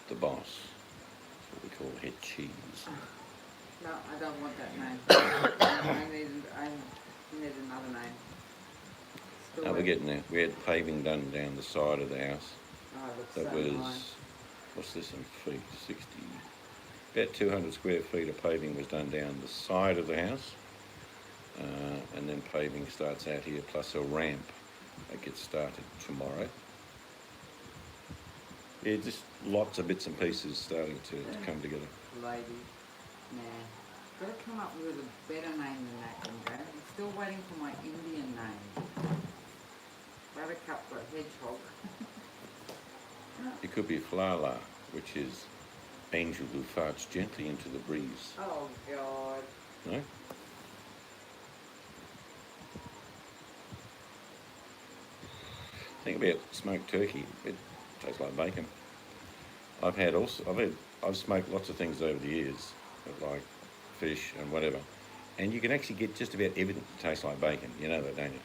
Speaker 1: The boss, what we call head cheese.
Speaker 2: No, I don't want that name. I need another name. Still
Speaker 1: Now we're getting there. We had paving done down the side of the house.
Speaker 2: Oh, it looks
Speaker 1: That
Speaker 2: so
Speaker 1: was,
Speaker 2: nice.
Speaker 1: what's this in feet? 60, about 200 square feet of paving was done down the side of the house. And then paving starts out here, plus a ramp that gets started tomorrow. Yeah, just lots of bits and pieces starting to come together.
Speaker 2: Lady. Nah. Gotta come up with a better name than that one, Dad. I'm still waiting for my Indian name. Buttercup got hedgehog.
Speaker 1: It could be Flala, which is angel who farts gently into the breeze.
Speaker 2: Oh, God.
Speaker 1: No? Think about smoked turkey. It tastes like bacon. I've smoked lots of things over the years, like fish and whatever. And you can actually get just about everything that tastes like bacon. You know that, don't you?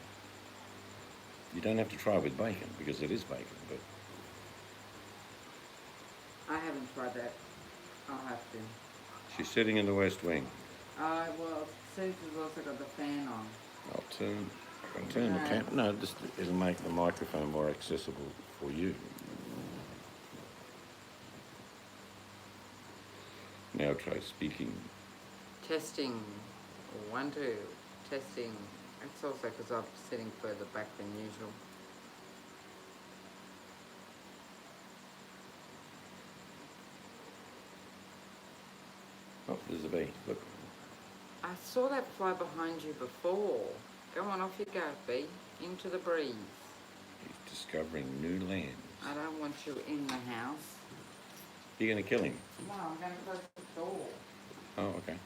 Speaker 1: You don't have to try with bacon because it is bacon, but
Speaker 2: I haven't tried that. I'll have to.
Speaker 1: she's sitting in the West Wing.
Speaker 2: Well, Susan's also got the fan on.
Speaker 1: I'll turn the
Speaker 2: No.
Speaker 1: camera. No, just it'll make the microphone more accessible for you. Now try speaking.
Speaker 2: Testing. 1, 2. Testing. It's also because I'm sitting further back than usual.
Speaker 1: Oh, there's a bee. Look.
Speaker 2: I saw that fly behind you before. Go on, off you go, bee. Into the breeze.
Speaker 1: He's discovering new land.
Speaker 2: I don't want you in the house.
Speaker 1: You're going to kill him?
Speaker 2: No, I'm going to close the door.
Speaker 1: Oh, okay.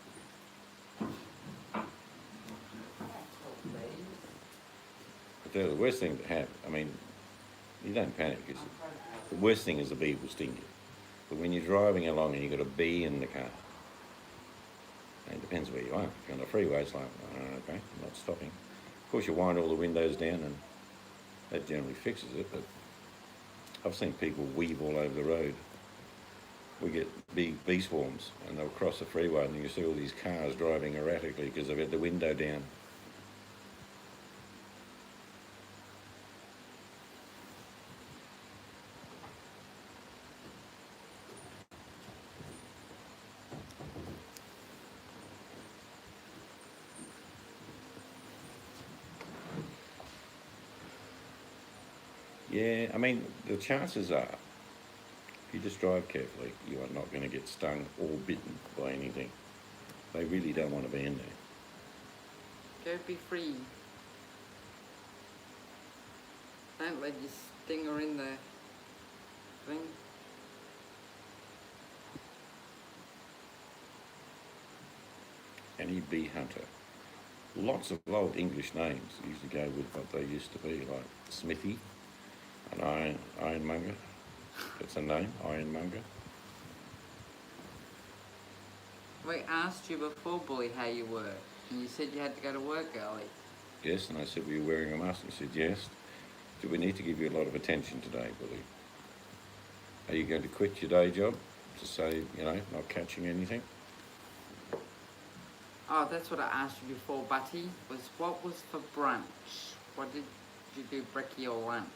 Speaker 1: But they're the worst thing to have. I mean, you don't panic because the worst thing is a bee will sting you. But when you're driving along and you've got a bee in the car, and it depends where you are. If you're on the freeway, it's like, okay, I'm not stopping. Of course, you wind all the windows down and that generally fixes it, but I've seen people weave all over the road. We get big bee swarms and they'll cross the freeway and you see all these cars driving erratically because they've got the window down. Yeah, I mean, the chances are, if you just drive carefully, you are not going to get stung or bitten by anything. They really don't want to be in there.
Speaker 2: Go be free. Don't let your stinger in the thing.
Speaker 1: Any bee hunter. Lots of old English names usually go with what they used to be, like Smithy, an ironmonger. That's a name, ironmonger.
Speaker 2: We asked you before, Bully, how you were, and you said you had to go to work early.
Speaker 1: Yes, and I said, were you wearing a mask? And he said, yes. Do we need to give you a lot of attention today, Billy? Are you going to quit your day job to say, not catching anything?
Speaker 2: Oh, that's what I asked you before, Butty, was what was for brunch? What did you do, brekkie or lunch?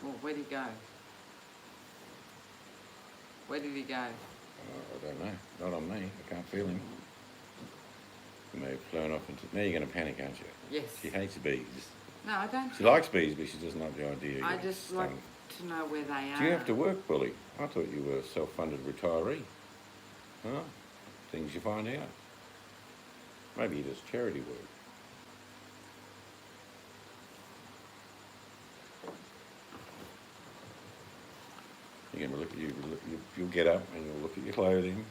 Speaker 2: Well, where'd he go? Where did he go?
Speaker 1: I don't know. Not on me. I can't feel him. He may have flown off into... Now you're going to panic, aren't you?
Speaker 2: Yes.
Speaker 1: She hates bees.
Speaker 2: No, I don't.
Speaker 1: She likes bees, but she doesn't like the idea.
Speaker 2: I just like to know where they are.
Speaker 1: Do you have to work, Bully? I thought you were a self-funded retiree. Huh? Things you find out. Maybe he does charity work. You're going to look at you'll get up and you'll look at your clothing.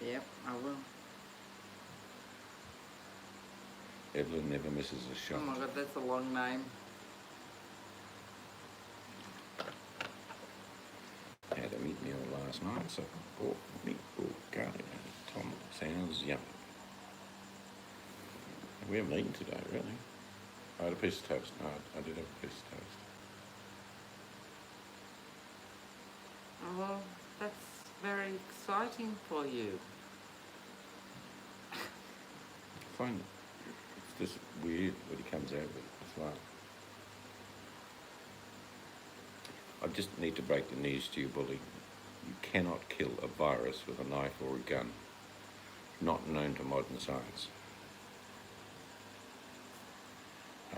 Speaker 2: Yep, I will.
Speaker 1: Evelyn never misses a shot.
Speaker 2: Oh my God, that's a long name.
Speaker 1: Had a meat meal last night, so meatball garlic. Tom, sounds yummy. We haven't eaten today, really. I had a piece of toast. No, I did have a piece of toast.
Speaker 2: Oh, well, that's very exciting for you.
Speaker 1: I find it's just weird what he comes out with. It's like, I just need to break the news to you, Bully. You cannot kill a virus with a knife or a gun. Not known to modern science.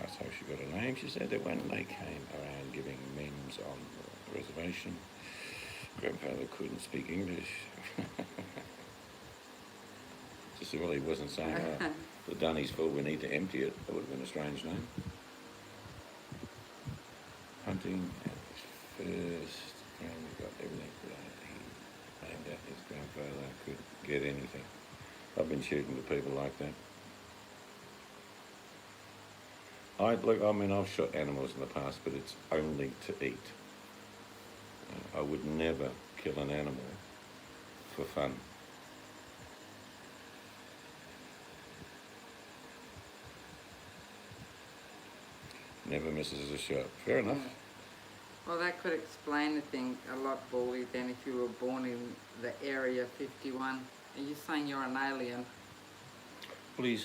Speaker 1: Asked how she got her name. She said that when they came around giving memes on the reservation, grandfather couldn't speak English. She said, well, he wasn't saying, the dunny's full, we need to empty it. That would have been a strange name. Hunting at his first, family got everything right. He named after his grandfather, couldn't get anything. I've been shooting with people like that. I've shot animals in the past, but it's only to eat. I would never kill an animal for fun. Never misses a shot. Fair enough.
Speaker 2: Well, that could explain the thing a lot, Bully, than if you were born in the Area 51. Are you saying you're an alien?
Speaker 1: Well, he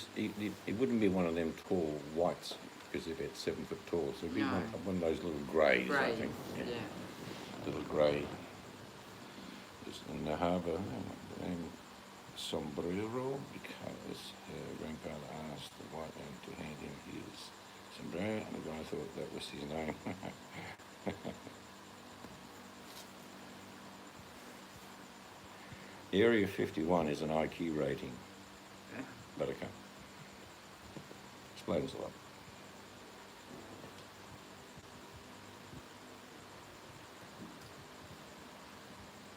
Speaker 1: wouldn't be one of them tall whites because they're about 7 foot tall. So he'd be
Speaker 2: No.
Speaker 1: one of those little greys, I
Speaker 2: Grey,
Speaker 1: think.
Speaker 2: yeah.
Speaker 1: Little grey. Just in the harbour, named sombrero because her grandfather asked the white man to hand him his sombrero, and the guy thought that was his name. Area 51 is an IQ rating. Buttercup. Explains a lot.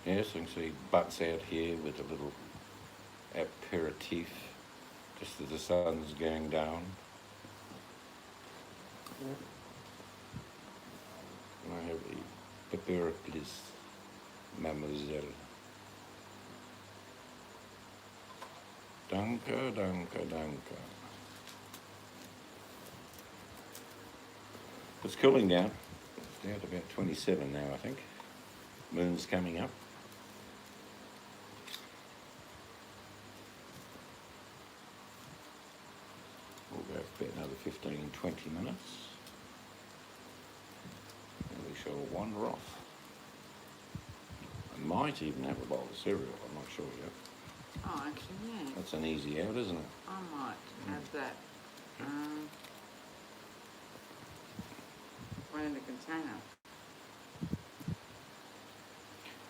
Speaker 1: Yes, I can see butts out here with a little aperitif just as the sun's going down. And I have a pepper, please, mademoiselle. Danke, danke, danke. It's cooling down. It's down to about 27 now, I think. Moon's coming up. We'll go for about another 15, 20 minutes. And we shall wander off. I might even have a bowl of cereal, I'm not sure yet.
Speaker 2: Oh, actually, yeah.
Speaker 1: That's an easy out, isn't it?
Speaker 2: I might have that. One in the container.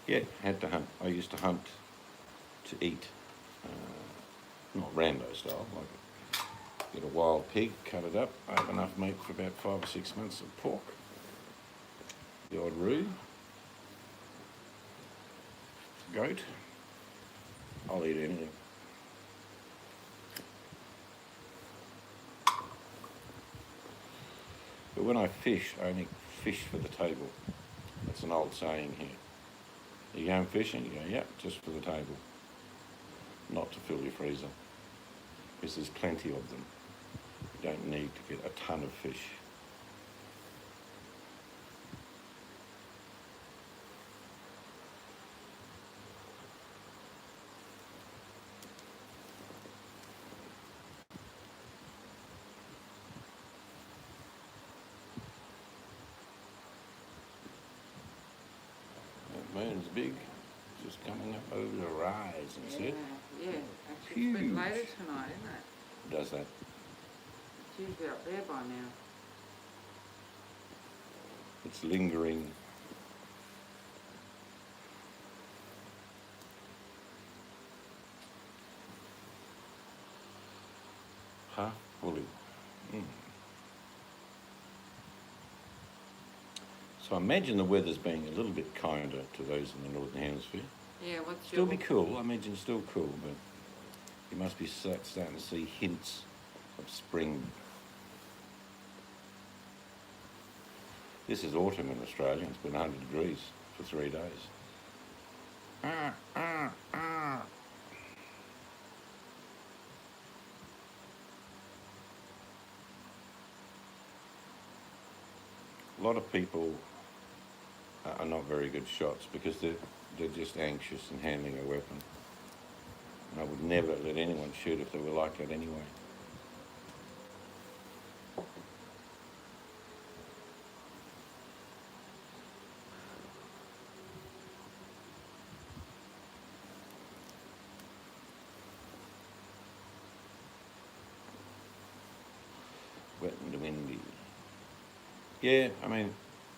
Speaker 1: Yeah, had to hunt. I used to hunt to eat, not Rambo style, like get a wild pig, cut it up, I have enough meat for about 5 or 6 months of pork, the odd roo, goat, I'll eat anything. But when I fish, I only fish for the table. That's an old saying here. You go fishing, you go, yep, just for the table. Not to fill your freezer. Because there's plenty of them. You don't need to get a ton of fish. That moon's big. It's just coming up over the horizon, see it?
Speaker 2: Yeah. Actually, it's a bit later tonight, isn't it?
Speaker 1: Does that?
Speaker 2: It's usually up there by now.
Speaker 1: It's lingering. Huh? Fully. So I imagine the weather's being a little bit kinder to those in the Northern Hemisphere.
Speaker 2: Yeah, what's
Speaker 1: Still
Speaker 2: your...
Speaker 1: be cool, I imagine still cool, but you must be starting to see hints of spring. This is autumn in Australia. It's been 100 degrees for 3 days. A lot of people are not very good shots because they're just anxious in handling a weapon. And I would never let anyone shoot if they were like that anyway. Wet and windy. Yeah, I mean,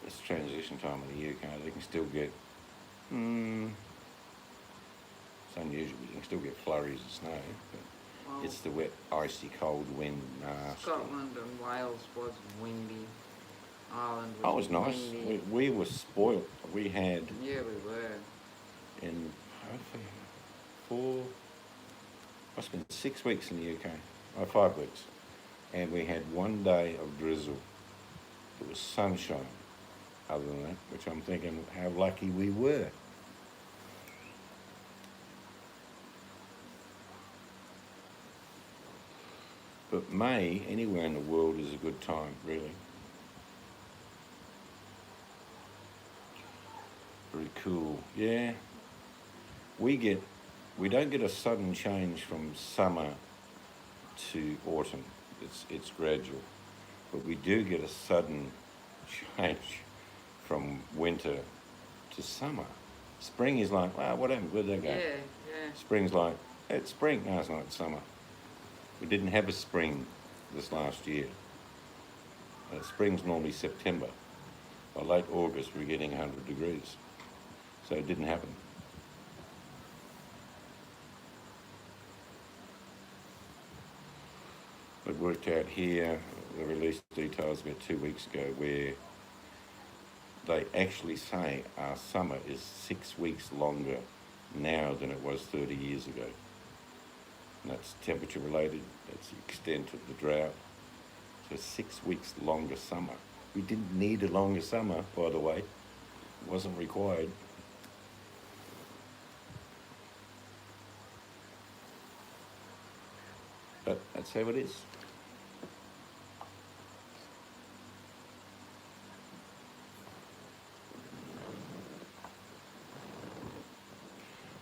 Speaker 1: it's transition time in the UK. They can still get, it's unusual. You can still get flurries of snow, but
Speaker 2: Well,
Speaker 1: it's the wet, icy, cold wind, nasty.
Speaker 2: Scotland and Wales was windy. Ireland was
Speaker 1: Oh, it was nice.
Speaker 2: windy.
Speaker 1: We were spoilt. We had
Speaker 2: Yeah, we were.
Speaker 1: in hopefully must have been 6 weeks in the UK, 5 weeks, and we had 1 day of drizzle. It was sunshine, other than that, which I'm thinking how lucky we were. But May, anywhere in the world, is a good time, really. Very cool. Yeah. We don't get a sudden change from summer to autumn. It's gradual. But we do get a sudden change from winter to summer. Spring is like, wow, what happened? Where'd that go?
Speaker 2: Yeah.
Speaker 1: Spring's like, it's spring. No, it's not, it's summer. We didn't have a spring this last year. Spring's normally September. By late August, we're getting 100 degrees. So it didn't happen. It worked out here, the release details about 2 weeks ago, where they actually say our summer is 6 weeks longer now than it was 30 years ago. And that's temperature related, that's the extent of the drought. So 6 weeks longer summer. We didn't need a longer summer, by the way. It wasn't required. But that's how it is.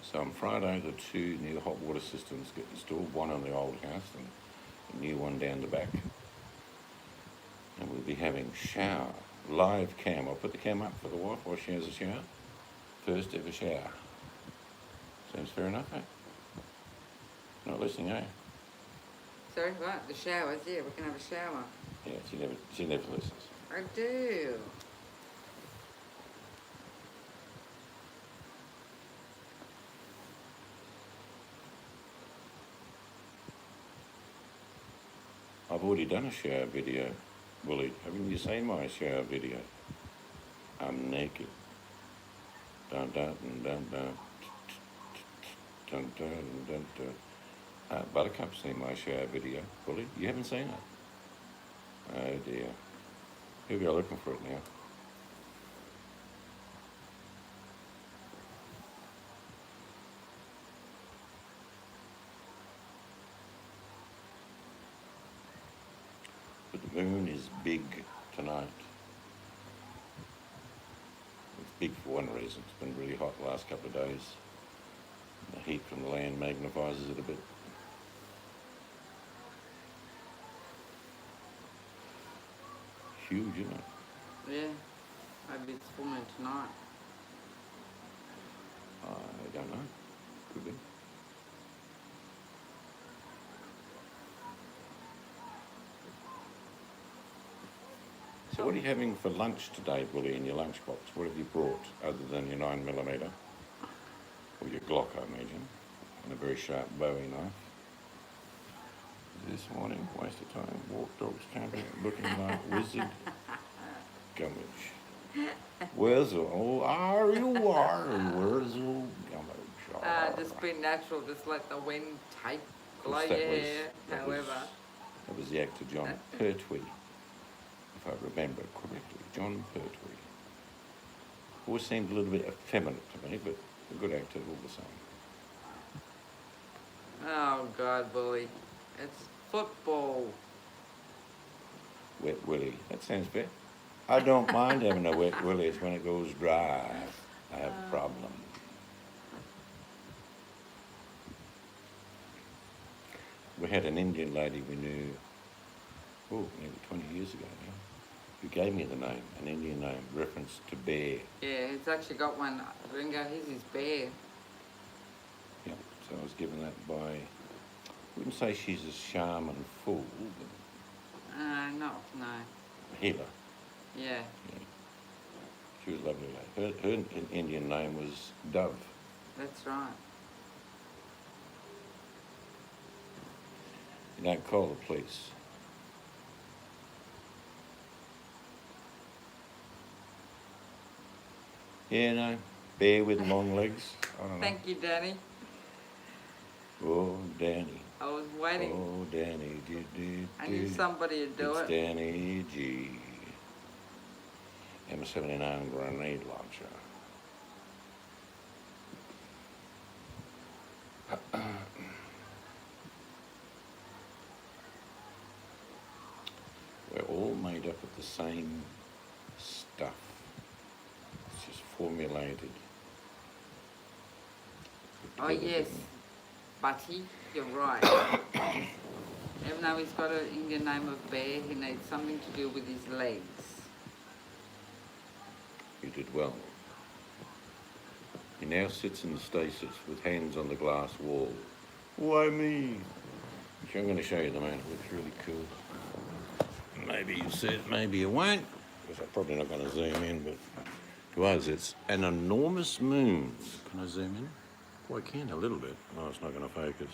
Speaker 1: So on Friday, the 2 new hot water systems get installed, one on the old house and a new one down the back. And we'll be having shower, live cam. I'll put the cam up for the wife while she has a shower. First ever shower. Seems fair enough, eh? Not listening, eh?
Speaker 2: Sorry, what? The showers, yeah, we can have a shower.
Speaker 1: Yeah, she never listens.
Speaker 2: I do.
Speaker 1: I've already done a shower video, Willie. Haven't you seen my shower video? I'm naked. Dun dun dun dun dun dun dun dun dun. Buttercup's seen my shower video, Willie. You haven't seen it? Oh dear. Here we are looking for it now. But the moon is big tonight. It's big for one reason. It's been really hot the last couple of days. The heat from the land magnifies it a bit. Huge, isn't it?
Speaker 2: Yeah. Maybe it's full moon tonight.
Speaker 1: I don't know. Could be. So what are you having for lunch today, Willie, in your lunchbox? What have you brought other than your 9mm? Or your Glock, I imagine. And a very sharp Bowie knife. This morning, waste of time, walk dogs camping, looking like wizard. Gummidge. Where's the old where's the old Gummidge?
Speaker 2: Just be natural, just let the wind take blow
Speaker 1: Course,
Speaker 2: your
Speaker 1: that was-
Speaker 2: hair,
Speaker 1: that was-
Speaker 2: however.
Speaker 1: That was the actor John Pertwee, if I remember correctly. John Pertwee. Always seemed a little bit effeminate to me, but a good actor all the same.
Speaker 2: Oh God, Bully. It's football.
Speaker 1: Wet willy. That sounds fair. I don't mind having a wet willy. It's when it goes dry I have a problem. We had an Indian lady we knew, nearly 20 years ago now, who gave me the name, an Indian name, reference to bear.
Speaker 2: Yeah, he's actually got one. Ringo, he's his bear.
Speaker 1: Yeah, so I was given that by, I wouldn't say she's a shaman fool, but
Speaker 2: No.
Speaker 1: a healer.
Speaker 2: Yeah.
Speaker 1: Yeah. She was a lovely lady. Her Indian name was Dove.
Speaker 2: That's right.
Speaker 1: You don't call the police. Yeah, no, bear with long legs. I don't know.
Speaker 2: Thank you, Danny.
Speaker 1: Oh, Danny.
Speaker 2: I was waiting.
Speaker 1: Oh, Danny.
Speaker 2: I knew somebody would do
Speaker 1: It's
Speaker 2: it.
Speaker 1: Danny G. M79 grenade launcher. made up of the same stuff. It's just formulated.
Speaker 2: Oh yes, Butty, you're right. Even though he's got an Indian name of Bear, he needs something to do with his legs.
Speaker 1: You did well. He now sits in stasis with hands on the glass wall. Why me? Which I'm going to show you the moon. It looks really cool. Maybe you'll see it, maybe you won't, because I'm probably not going to zoom in, but to us it's an enormous moon. Can I zoom in? Well, I can a little bit. Oh, it's not going to focus.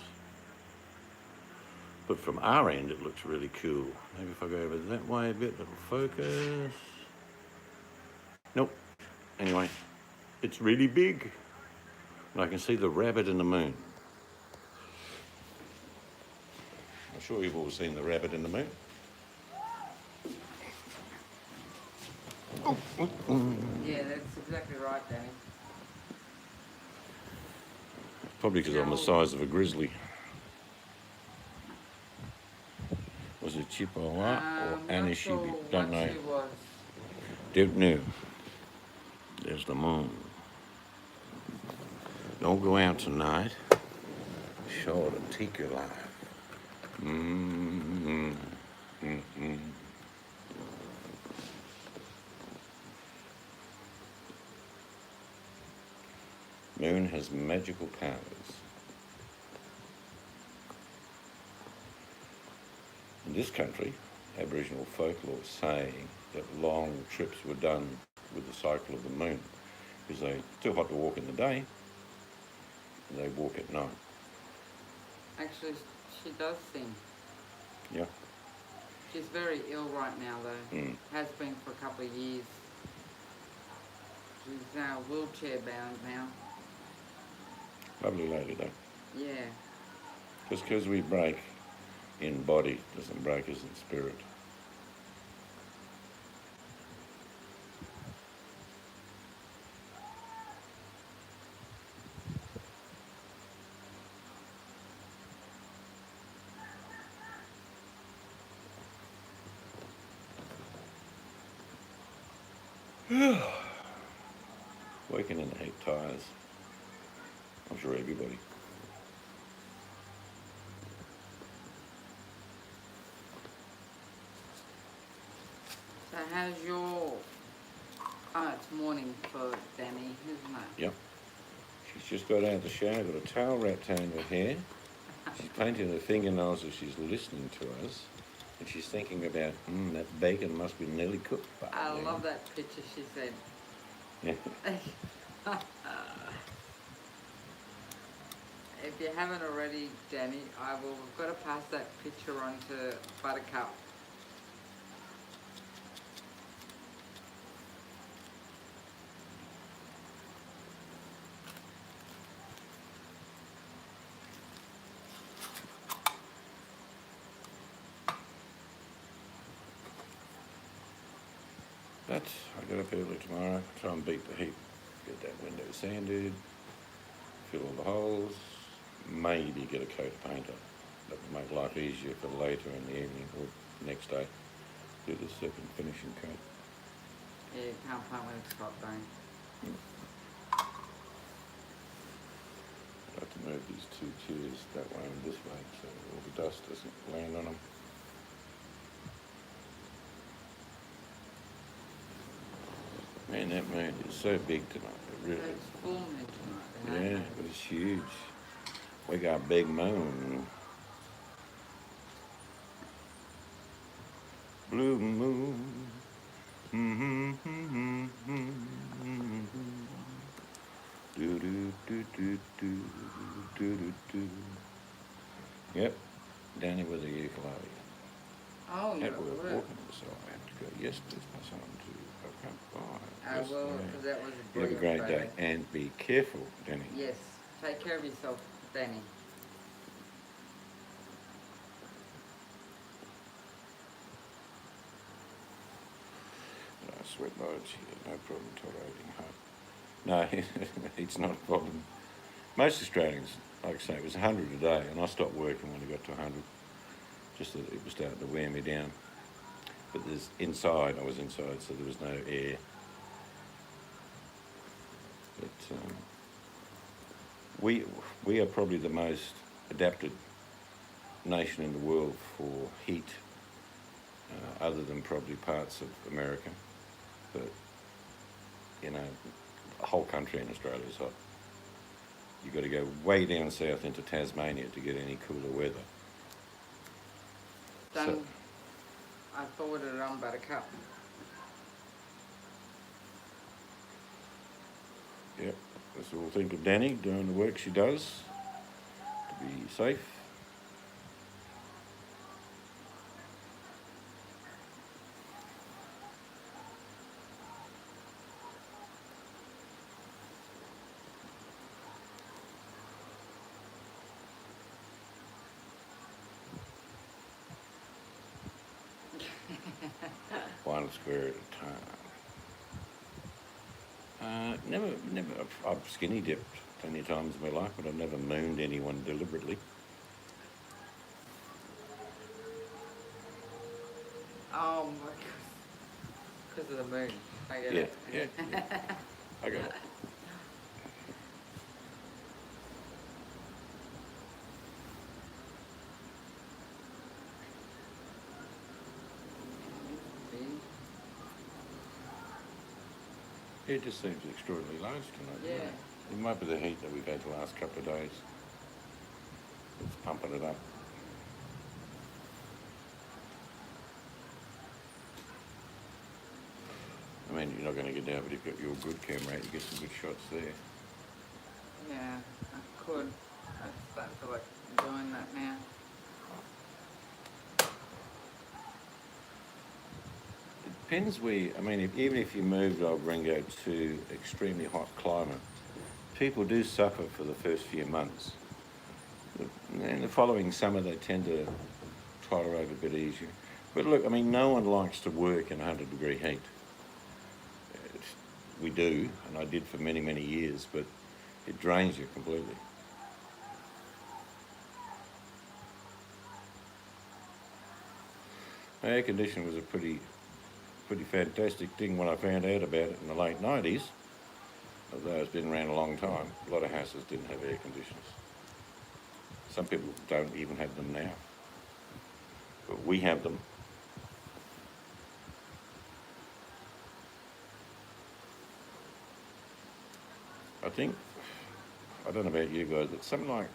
Speaker 1: But from our end, it looks really cool. Maybe if I go over that way a bit, it'll focus. Nope. Anyway, it's really big. And I can see the rabbit in the moon. I'm sure you've all seen the rabbit in the moon.
Speaker 2: Yeah, that's exactly right, Danny.
Speaker 1: Probably because I'm the size of a grizzly. Was it Chippewa or Anishinaabe? Don't know. Don't know. There's the moon. Don't go out tonight. Sure to take your life. Mm-hmm. Mm-hmm. Moon has magical powers. In this country, Aboriginal folklore is saying that long trips were done with the cycle of the moon because they're too hot to walk in the day and they walk at night.
Speaker 2: Actually, she does sing.
Speaker 1: Yeah.
Speaker 2: She's very ill right now, though. Has been for a couple of years. She's wheelchair bound now.
Speaker 1: Lovely lady, though.
Speaker 2: Yeah.
Speaker 1: Just because we break in body doesn't break us in spirit. Working in the heat tires. I'm sure everybody.
Speaker 2: So how's your... Oh, it's morning for Danny, isn't it?
Speaker 1: Yep. She's just got out of the shower, got a towel wrapped around her hair. She's painting her fingernails as she's listening to us. And she's thinking about, that bacon must be nearly cooked.
Speaker 2: I love that picture, she said.
Speaker 1: Yeah.
Speaker 2: If you haven't already, Danny, we've got to pass that picture on to Buttercup.
Speaker 1: But I got up early tomorrow, try and beat the heat. Get that window sanded, fill all the holes, maybe get a coat of paint on. That will make life easier for later in the evening or next day. Do the second finishing coat.
Speaker 2: Yeah, you can't paint when it's hot, though.
Speaker 1: I have to move these two chairs that way and this way so all the dust doesn't land on them. Man, that moon is so big tonight, it really.
Speaker 2: It's full moon tonight.
Speaker 1: Yeah, but it's huge. We got a big moon. Blue moon. Do do do do do do do do. Yep, Danny with a ukulele.
Speaker 2: Oh,
Speaker 1: At
Speaker 2: no,
Speaker 1: work
Speaker 2: look.
Speaker 1: walking, so I have to go yesterday's my son to come by.
Speaker 2: I will, because that was a
Speaker 1: You have a
Speaker 2: brilliant
Speaker 1: great day and be careful, Danny.
Speaker 2: Yes, take care of yourself, Danny.
Speaker 1: Sweat loads here, no problem tolerating hot. No, it's not a problem. Most Australians, like I say, it was 100 a day, and I stopped working when it got to 100. Just that it was starting to wear me down. but there's inside. I was inside, so there was no air. But we are probably the most adapted nation in the world for heat, other than probably parts of America. But you know, the whole country in Australia is hot. You've got to go way down south into Tasmania to get any cooler weather.
Speaker 2: Done. I forwarded it on Buttercup.
Speaker 1: Yep, let's all think of Danny doing the work she does to be safe. One square at a time. Never. I've skinny dipped plenty of times in my life, but I've never mooned anyone deliberately.
Speaker 2: Oh my god. Because of the moon. I get it.
Speaker 1: Yeah. I got it. It just seems extraordinarily large tonight.
Speaker 2: Yeah.
Speaker 1: It might be the heat that we've had the last couple of days. It's pumping it up. I mean, you're not going to get down, but if you've got your good camera, you get some good shots there.
Speaker 2: Yeah, I could. I start to like doing that now.
Speaker 1: It depends where, I mean, even if you moved Ringo to extremely hot climate, people do suffer for the first few months. In the following summer, they tend to tolerate a bit easier. But look, I mean, no one likes to work in 100-degree heat. We do, and I did for many, many years, but it drains you completely. Air conditioning was a pretty fantastic thing when I found out about it in the late 90s, although it's been around a long time. A lot of houses didn't have air conditioners. Some people don't even have them now, but we have them. I think, I don't know about you guys, but something like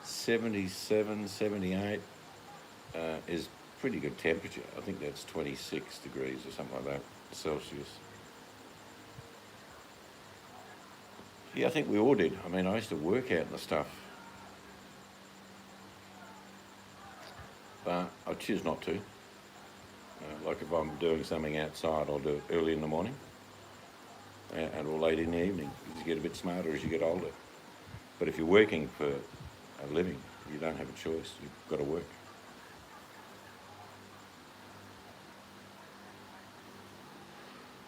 Speaker 1: 77, 78 is pretty good temperature. I think that's 26 degrees or something like that, Celsius. Yeah, I think we all did. I mean, I used to work out in the stuff. But I choose not to. Like if I'm doing something outside, I'll do it early in the morning and or late in the evening. You just get a bit smarter as you get older. But if you're working for a living, you don't have a choice. You've got to work.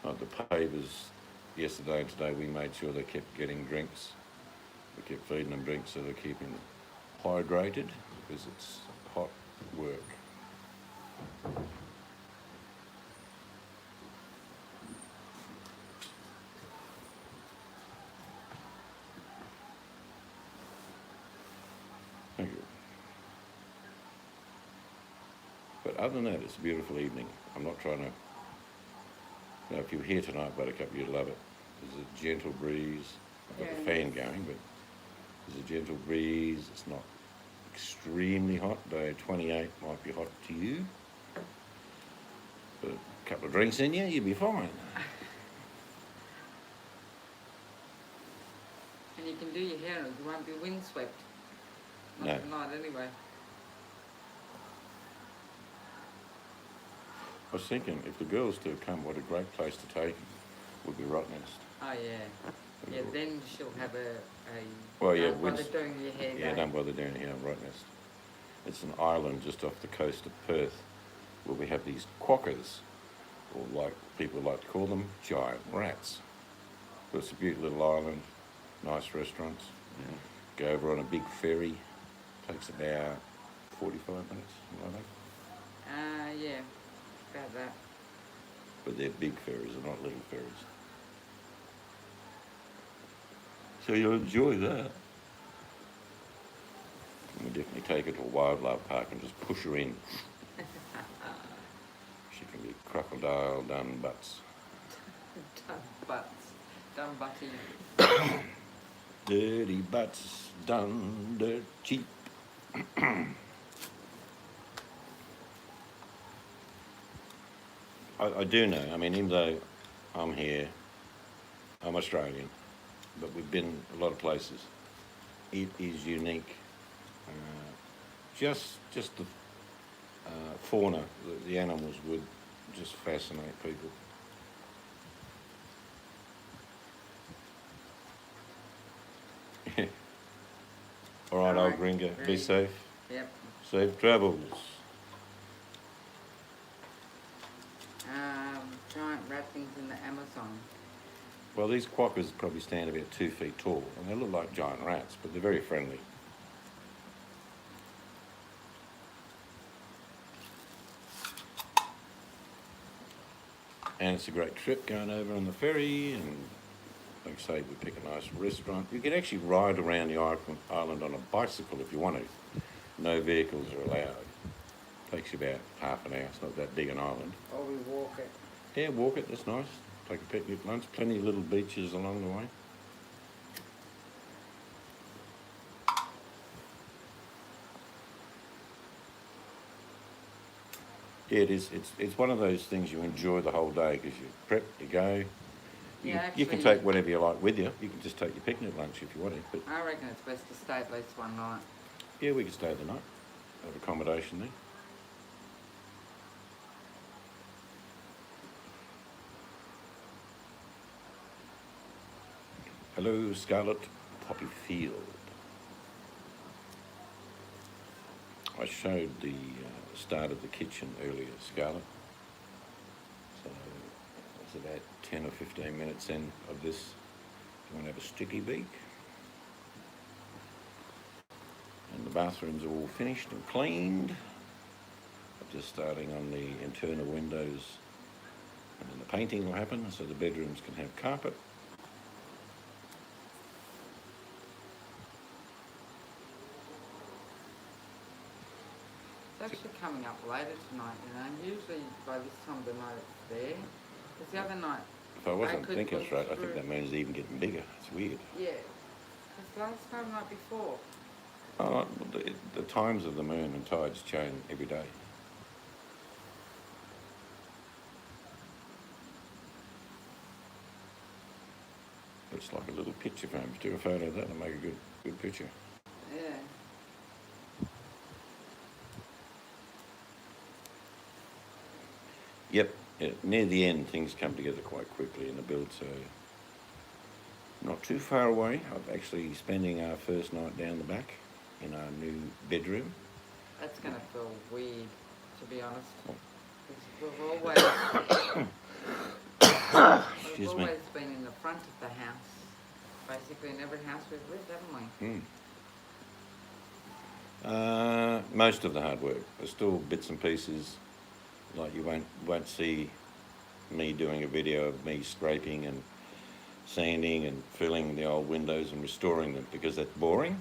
Speaker 1: Like the pavers yesterday and today, we made sure they kept getting drinks. We kept feeding them drinks so they're keeping hydrated because it's hot work. Thank you. But other than that, it's a beautiful evening. I'm not trying to... Now, if you're here tonight, Buttercup, you'd love it. There's a gentle breeze. I've got the fan going, but there's a gentle breeze. It's not extremely hot. Day 28 might be hot to you. But a couple of drinks in you, you'll be fine.
Speaker 2: And you can do your hair and you won't be windswept. Not
Speaker 1: No.
Speaker 2: tonight anyway.
Speaker 1: I was thinking, if the girls do come, what a great place to take them would be Rottnest.
Speaker 2: Oh yeah. Yeah, then she'll have a
Speaker 1: Well, yeah,
Speaker 2: don't bother doing your hair
Speaker 1: yeah,
Speaker 2: day.
Speaker 1: don't bother doing it here on Rottnest. It's an island just off the coast of Perth where we have these quokkas, or like people like to call them, giant rats. So it's a beautiful little island, nice restaurants.
Speaker 2: Yeah.
Speaker 1: Go over on a big ferry, takes about 45 minutes, something like that.
Speaker 2: Yeah. About that.
Speaker 1: But they're big ferries, they're not little ferries. So you'll enjoy that. And we definitely take her to a wildlife park and just push her in. She can be crocodile done butts.
Speaker 2: Done butty.
Speaker 1: Dirty butts done dirt cheap. I do know, I mean, even though I'm here, I'm Australian, but we've been a lot of places. It is unique. Just the fauna, the animals would just fascinate people. All right, old gringo, be safe.
Speaker 2: Yep.
Speaker 1: Safe travels.
Speaker 2: Giant rattlings in the Amazon.
Speaker 1: Well, these quokkas probably stand about 2 feet tall, and they look like giant rats, but they're very friendly. And it's a great trip going over on the ferry, and like I say, we pick a nice restaurant. You can actually ride around the island on a bicycle if you want to. No vehicles are allowed. Takes you about half an hour. It's not that big an island.
Speaker 2: Or we walk it.
Speaker 1: Yeah, walk it. That's nice. Take a picnic lunch. Plenty of little beaches along the way. Yeah, it is. It's one of those things you enjoy the whole day because you prep, you go. You can take whatever you like with you. You can just take your picnic lunch if you want to. But
Speaker 2: I reckon it's best to stay at least one night.
Speaker 1: yeah, we could stay the night. Have accommodation there. Hello, Scarlet Poppy Field. I showed the start of the kitchen earlier, Scarlet. So it's about 10 or 15 minutes in of this. You want to have a sticky beak. And the bathrooms are all finished and cleaned. I'm just starting on the internal windows, and then the painting will happen so the bedrooms can have carpet.
Speaker 2: It's actually coming up later tonight, you know. Usually by this time of the night it's there. Because the other night...
Speaker 1: If I wasn't thinking straight, I think that means even getting bigger. It's weird.
Speaker 2: Yeah. Because last time, night before.
Speaker 1: Oh, the times of the moon and tides change every day. Looks like a little picture frame. Do a photo of that and make a good picture.
Speaker 2: Yeah.
Speaker 1: Yep, near the end things come together quite quickly in the build, so not too far away. I'm actually spending our first night down the back in our new bedroom.
Speaker 2: That's going to feel weird, to be honest.
Speaker 1: Oh.
Speaker 2: Because we've always been in the front of the house, basically in every house we've lived, haven't we?
Speaker 1: Most of the hard work. There's still bits and pieces. Like you won't see me doing a video of me scraping and sanding and filling the old windows and restoring them because that's boring.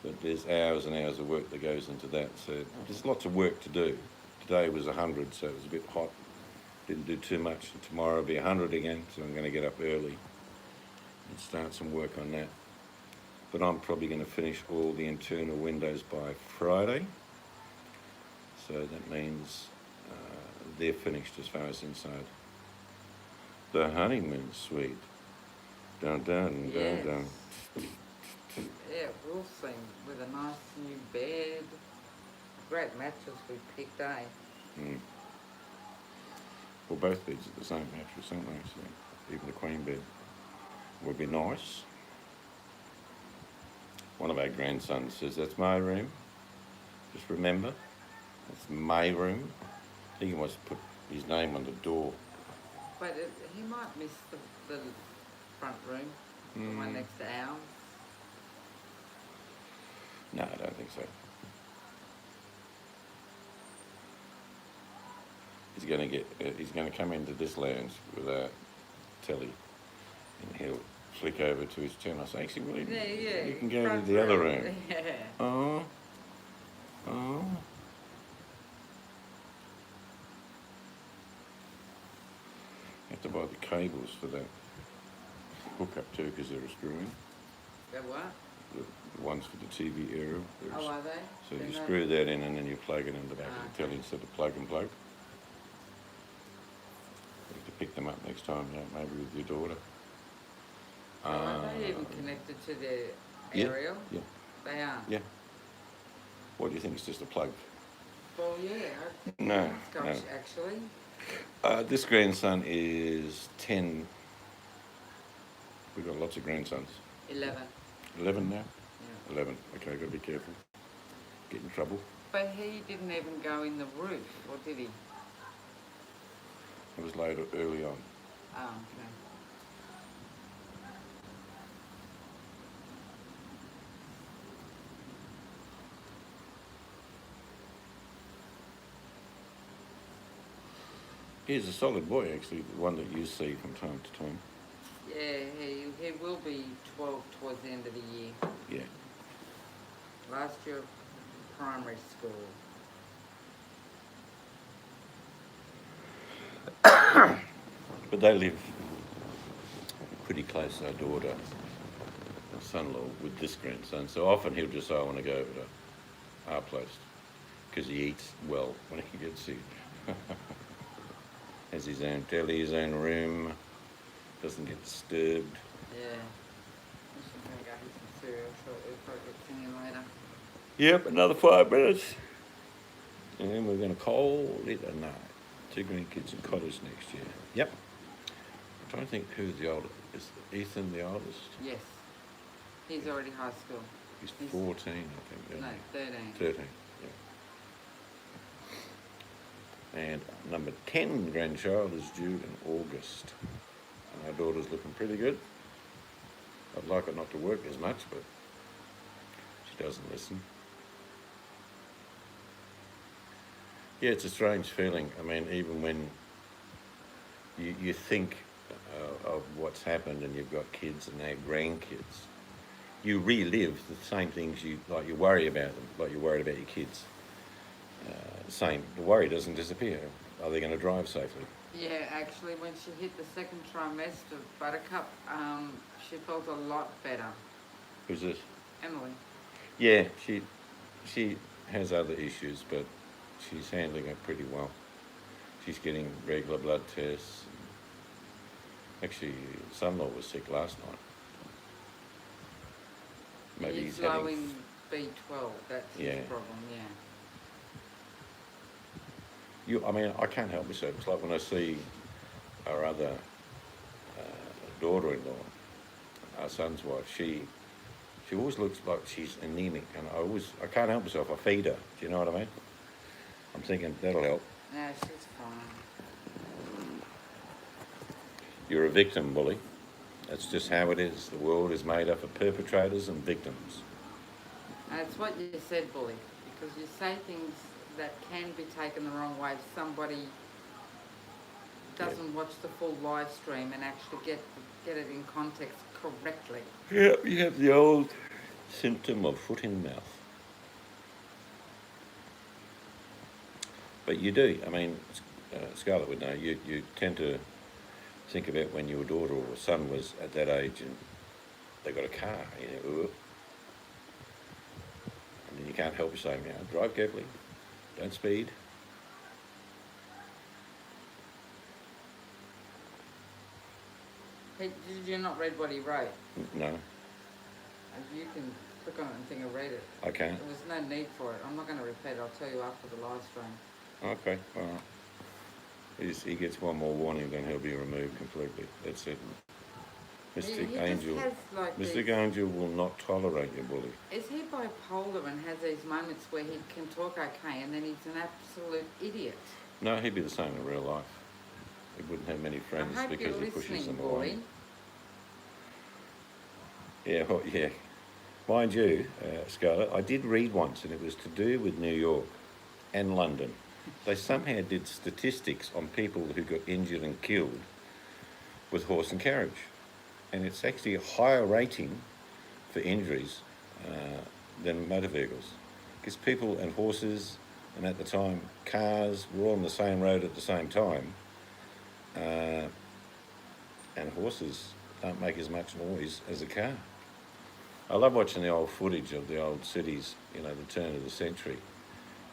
Speaker 1: But there's hours and hours of work that goes into that. So there's lots of work to do. Today was 100, so it was a bit hot. Didn't do too much. And tomorrow will be 100 again, so I'm going to get up early and start some work on that. But I'm probably going to finish all the internal windows by Friday. So that means they're finished as far as inside. The honeymoon suite. Dun dun dun dun.
Speaker 2: Yeah, we'll sing with a nice new bed. Great mattress we picked, eh?
Speaker 1: Mm. Well, both beds are the same mattress, aren't they? So even the queen bed would be nice. One of our grandsons says, "That's my room. Just remember, that's my room." I think he wants to put his name on the door.
Speaker 2: But he might miss the front room, the one next to ours.
Speaker 1: No, I don't think so. he's going to come into this lounge with a telly, and he'll flick over to his channel. I say, actually, well, you can go to
Speaker 2: front
Speaker 1: the other room.
Speaker 2: Yeah.
Speaker 1: Oh. Have to buy the cables for that hookup too, because they're a screw-in.
Speaker 2: The what?
Speaker 1: The ones for the TV aerial.
Speaker 2: Oh, are they?
Speaker 1: So
Speaker 2: They're
Speaker 1: you
Speaker 2: not-
Speaker 1: screw that in and then you plug it in the back of the telly
Speaker 2: Okay.
Speaker 1: instead of plug and plug. You have to pick them up next time, maybe with your daughter.
Speaker 2: Are they even connected to the
Speaker 1: Yeah,
Speaker 2: aerial?
Speaker 1: yeah.
Speaker 2: They are?
Speaker 1: Yeah. What do you think? It's just a plug?
Speaker 2: Well, yeah. I think
Speaker 1: No,
Speaker 2: Scotch,
Speaker 1: no.
Speaker 2: actually.
Speaker 1: This grandson is 10. We've got lots of grandsons.
Speaker 2: 11.
Speaker 1: 11 now?
Speaker 2: Yeah.
Speaker 1: 11. Okay, got to be careful. Get in trouble.
Speaker 2: But he didn't even go in the roof, or did he?
Speaker 1: It was later, early on.
Speaker 2: Oh, okay.
Speaker 1: He's a solid boy, actually, the one that you see from time to time.
Speaker 2: Yeah, he will be 12 towards the end of the year.
Speaker 1: Yeah.
Speaker 2: Last year, primary school.
Speaker 1: But they live pretty close, our daughter and son-in-law, with this grandson. So often he'll just say, I want to go over to our place, because he eats well when he gets here. Has his own telly, his own room, doesn't get disturbed.
Speaker 2: Yeah. I should go get some cereal shortly before it gets in here later.
Speaker 1: Yep, another 5 minutes. And then we're going to call it a night. 2 grandkids in college next year. Yep. I'm trying to think who's the oldest. Is Ethan the oldest?
Speaker 2: Yes. He's already high school.
Speaker 1: He's 14, I think.
Speaker 2: No, 13.
Speaker 1: 13, yeah. And number 10 grandchild is due in August. And our daughter's looking pretty good. I'd like her not to work as much, but she doesn't listen. Yeah, it's a strange feeling. I mean, even when you think of what's happened and you've got kids and now grandkids, you relive the same things you worry about them, like you're worried about your kids. The worry doesn't disappear. Are they going to drive safely?
Speaker 2: Yeah, actually, when she hit the second trimester, Buttercup, she felt a lot better.
Speaker 1: Who's this?
Speaker 2: Emily.
Speaker 1: Yeah, she has other issues, but she's handling it pretty well. She's getting regular blood tests. Actually, son-in-law was sick last night. Maybe
Speaker 2: He's
Speaker 1: he's
Speaker 2: low
Speaker 1: having...
Speaker 2: in B12, that's
Speaker 1: Yeah.
Speaker 2: his problem, yeah.
Speaker 1: I mean, I can't help myself. It's like when I see our other daughter-in-law, our son's wife, she always looks like she's anemic, and I can't help myself. I feed her. Do you know what I mean? I'm thinking that'll help.
Speaker 2: No, she's fine.
Speaker 1: You're a victim, bully. That's just how it is. The world is made up of perpetrators and victims.
Speaker 2: And it's what you said, Bully, because you say things that can be taken the wrong way if somebody doesn't watch the full live stream and actually get it in context correctly.
Speaker 1: Yeah, you have the old symptom of foot in mouth. But you do. I mean, Scarlett would know. You tend to think about when your daughter or son was at that age and they got a car. And then you can't help but say, drive carefully, don't speed.
Speaker 2: Hey, did you not read what he wrote?
Speaker 1: No,
Speaker 2: You can click on it and think I read it.
Speaker 1: I can't.
Speaker 2: There was no need for it. I'm not going to repeat it. I'll tell you after the live stream.
Speaker 1: Okay, all right. He gets one more warning, then he'll be removed completely. That's it. Mystic
Speaker 2: He
Speaker 1: Angel.
Speaker 2: just has like
Speaker 1: Mystic
Speaker 2: these,
Speaker 1: Angel will not tolerate you, bully.
Speaker 2: Is he bipolar and has these moments where he can talk okay and then he's an absolute idiot?
Speaker 1: No, he'd be the same in real life. He wouldn't have many friends
Speaker 2: I hope
Speaker 1: because
Speaker 2: you're
Speaker 1: he pushes
Speaker 2: listening,
Speaker 1: them away.
Speaker 2: Bully.
Speaker 1: Yeah, well, yeah. Mind you, Scarlett, I did read once, and it was to do with New York and London. they somehow did statistics on people who got injured and killed with horse and carriage. And it's actually a higher rating for injuries than motor vehicles. Because people and horses, and at the time cars, were all on the same road at the same time. And horses don't make as much noise as a car. I love watching the old footage of the old cities, the turn of the century.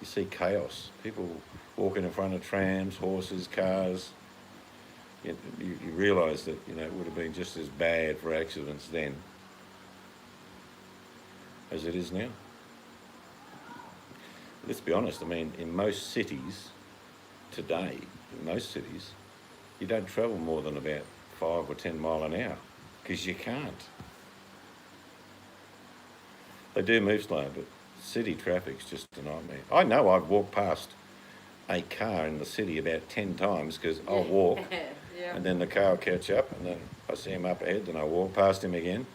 Speaker 1: You see chaos, people walking in front of trams, horses, cars. You realise that, it would have been just as bad for accidents then as it is now. Let's be honest, in most cities today, you don't travel more than about 5 or 10 mile an hour, because you can't. They do move slow, but city traffic's just a nightmare. I know I've walked past a car in the city about 10 times because I'll walk and then the car will catch up and then I see him up ahead, then I walk past him again.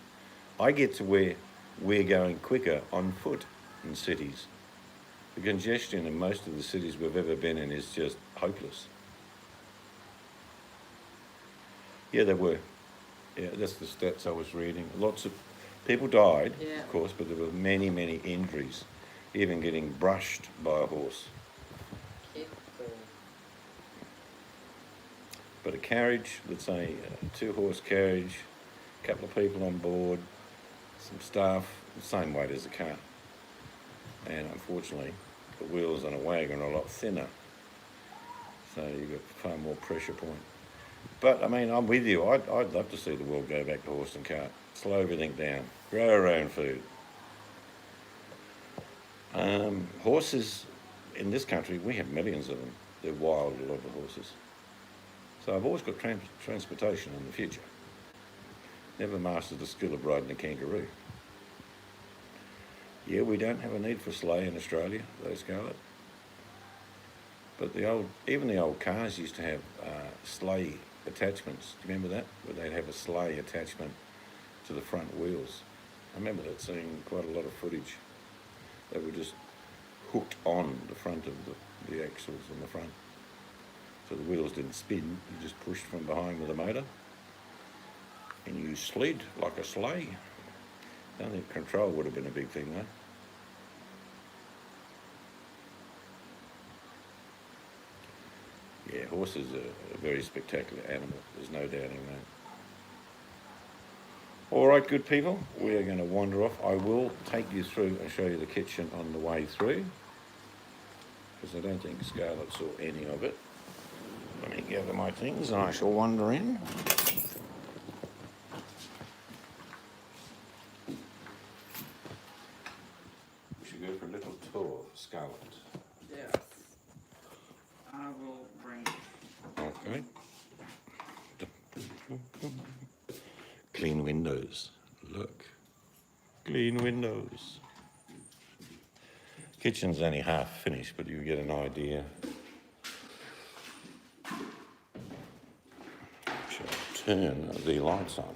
Speaker 1: I get to where we're going quicker on foot in cities. The congestion in most of the cities we've ever been in is just hopeless. Yeah, there were. Yeah, that's the stats I was reading. Lots of people died, of course, but there were many, many injuries, even getting brushed by a horse. But a carriage, let's say a 2-horse carriage, a couple of people on board, some staff, the same weight as a car. And unfortunately, the wheels on a wagon are a lot thinner, so you've got far more pressure point. But I'm with you. I'd love to see the world go back to horse and cart. Slow everything down. Grow our own food. Horses in this country, we have millions of them. They're wild, a lot of the horses. So I've always got transportation in the future. Never mastered the skill of riding a kangaroo. Yeah, we don't have a need for sleigh in Australia, though, Scarlett. But even the old cars used to have sleigh attachments. Do you remember that? Where they'd have a sleigh attachment to the front wheels. I remember that, seeing quite a lot of footage. They were just hooked on the front of the axles on the front. So the wheels didn't spin, you just pushed from behind with a motor. And you slid like a sleigh. I don't think control would have been a big thing though. Yeah, horses are a very spectacular animal, there's no doubting that. All right, good people, we are going to wander off. I will take you through and show you the kitchen on the way through, because I don't think Scarlett saw any of it. Let me gather my things and I shall wander in. We should go for a little tour, Scarlett.
Speaker 2: Yes. I will bring.
Speaker 1: Okay. Clean windows. Look. Clean windows. Kitchen's only half finished, but you get an idea. Turn the lights on.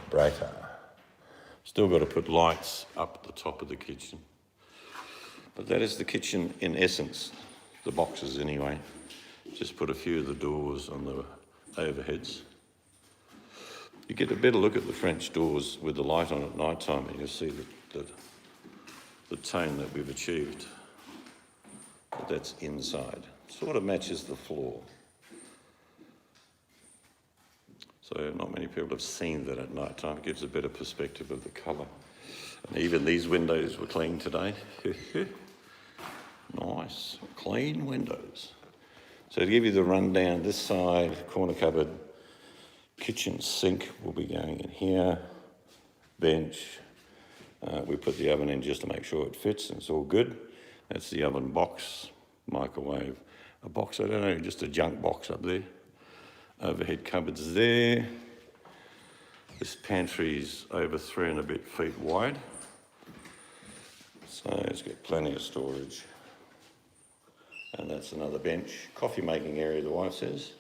Speaker 1: Brighter. Still got to put lights up the top of the kitchen. But that is the kitchen in essence. The boxes anyway. Just put a few of the doors on the overheads. You get a better look at the French doors with the light on at night time and you'll see the tone that we've achieved. But that's inside. Sort of matches the floor. So not many people have seen that at night time. It gives a better perspective of the colour. And even these windows were cleaned today. Nice, clean windows. So to give you the rundown, this side, corner cupboard, kitchen sink will be going in here, bench. We put the oven in just to make sure it fits and it's all good. That's the oven box, microwave. A box, I don't know, just a junk box up there. Overhead cupboards there. This pantry's over 3 and a bit feet wide. So it's got plenty of storage. And that's another bench. Coffee making area, the wife says.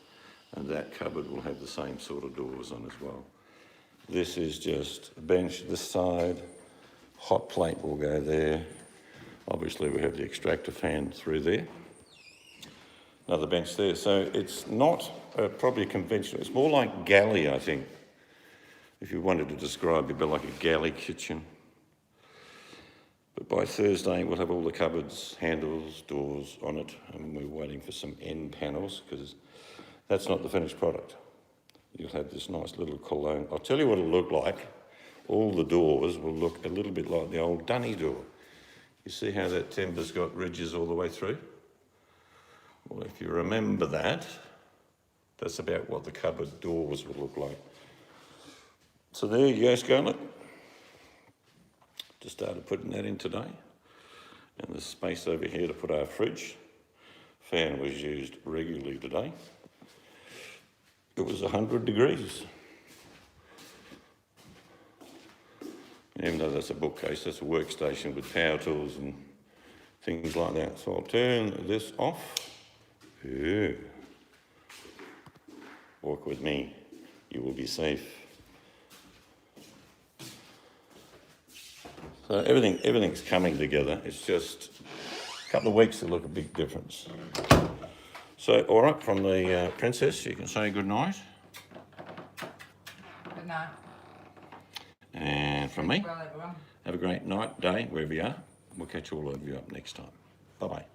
Speaker 1: And that cupboard will have the same sort of doors on as well. This is just a bench this side. Hot plate will go there. Obviously we have the extractor fan through there. Another bench there. So it's not probably conventional. It's more like galley, I think. If you wanted to describe it, a bit like a galley kitchen. But by Thursday we'll have all the cupboards, handles, doors on it, and we're waiting for some end panels because that's not the finished product. You'll have this nice little cologne. I'll tell you what it'll look like. All the doors will look a little bit like the old dunny door. You see how that timber's got ridges all the way through? Well, if you remember that, that's about what the cupboard doors will look like. So there you go, Scarlett. Just started putting that in today. And there's space over here to put our fridge. Fan was used regularly today. It was 100 degrees. Even though that's a bookcase, that's a workstation with power tools and things like that. So I'll turn this off. Yeah. Walk with me, you will be safe. So everything's coming together. It's just a couple of weeks to look a big difference. So, all right, from the princess, you can say good night.
Speaker 2: Good night.
Speaker 1: And from me,
Speaker 2: Well, everyone.
Speaker 1: have a great night, day, wherever you are. We'll catch all of you up next time. Bye-bye.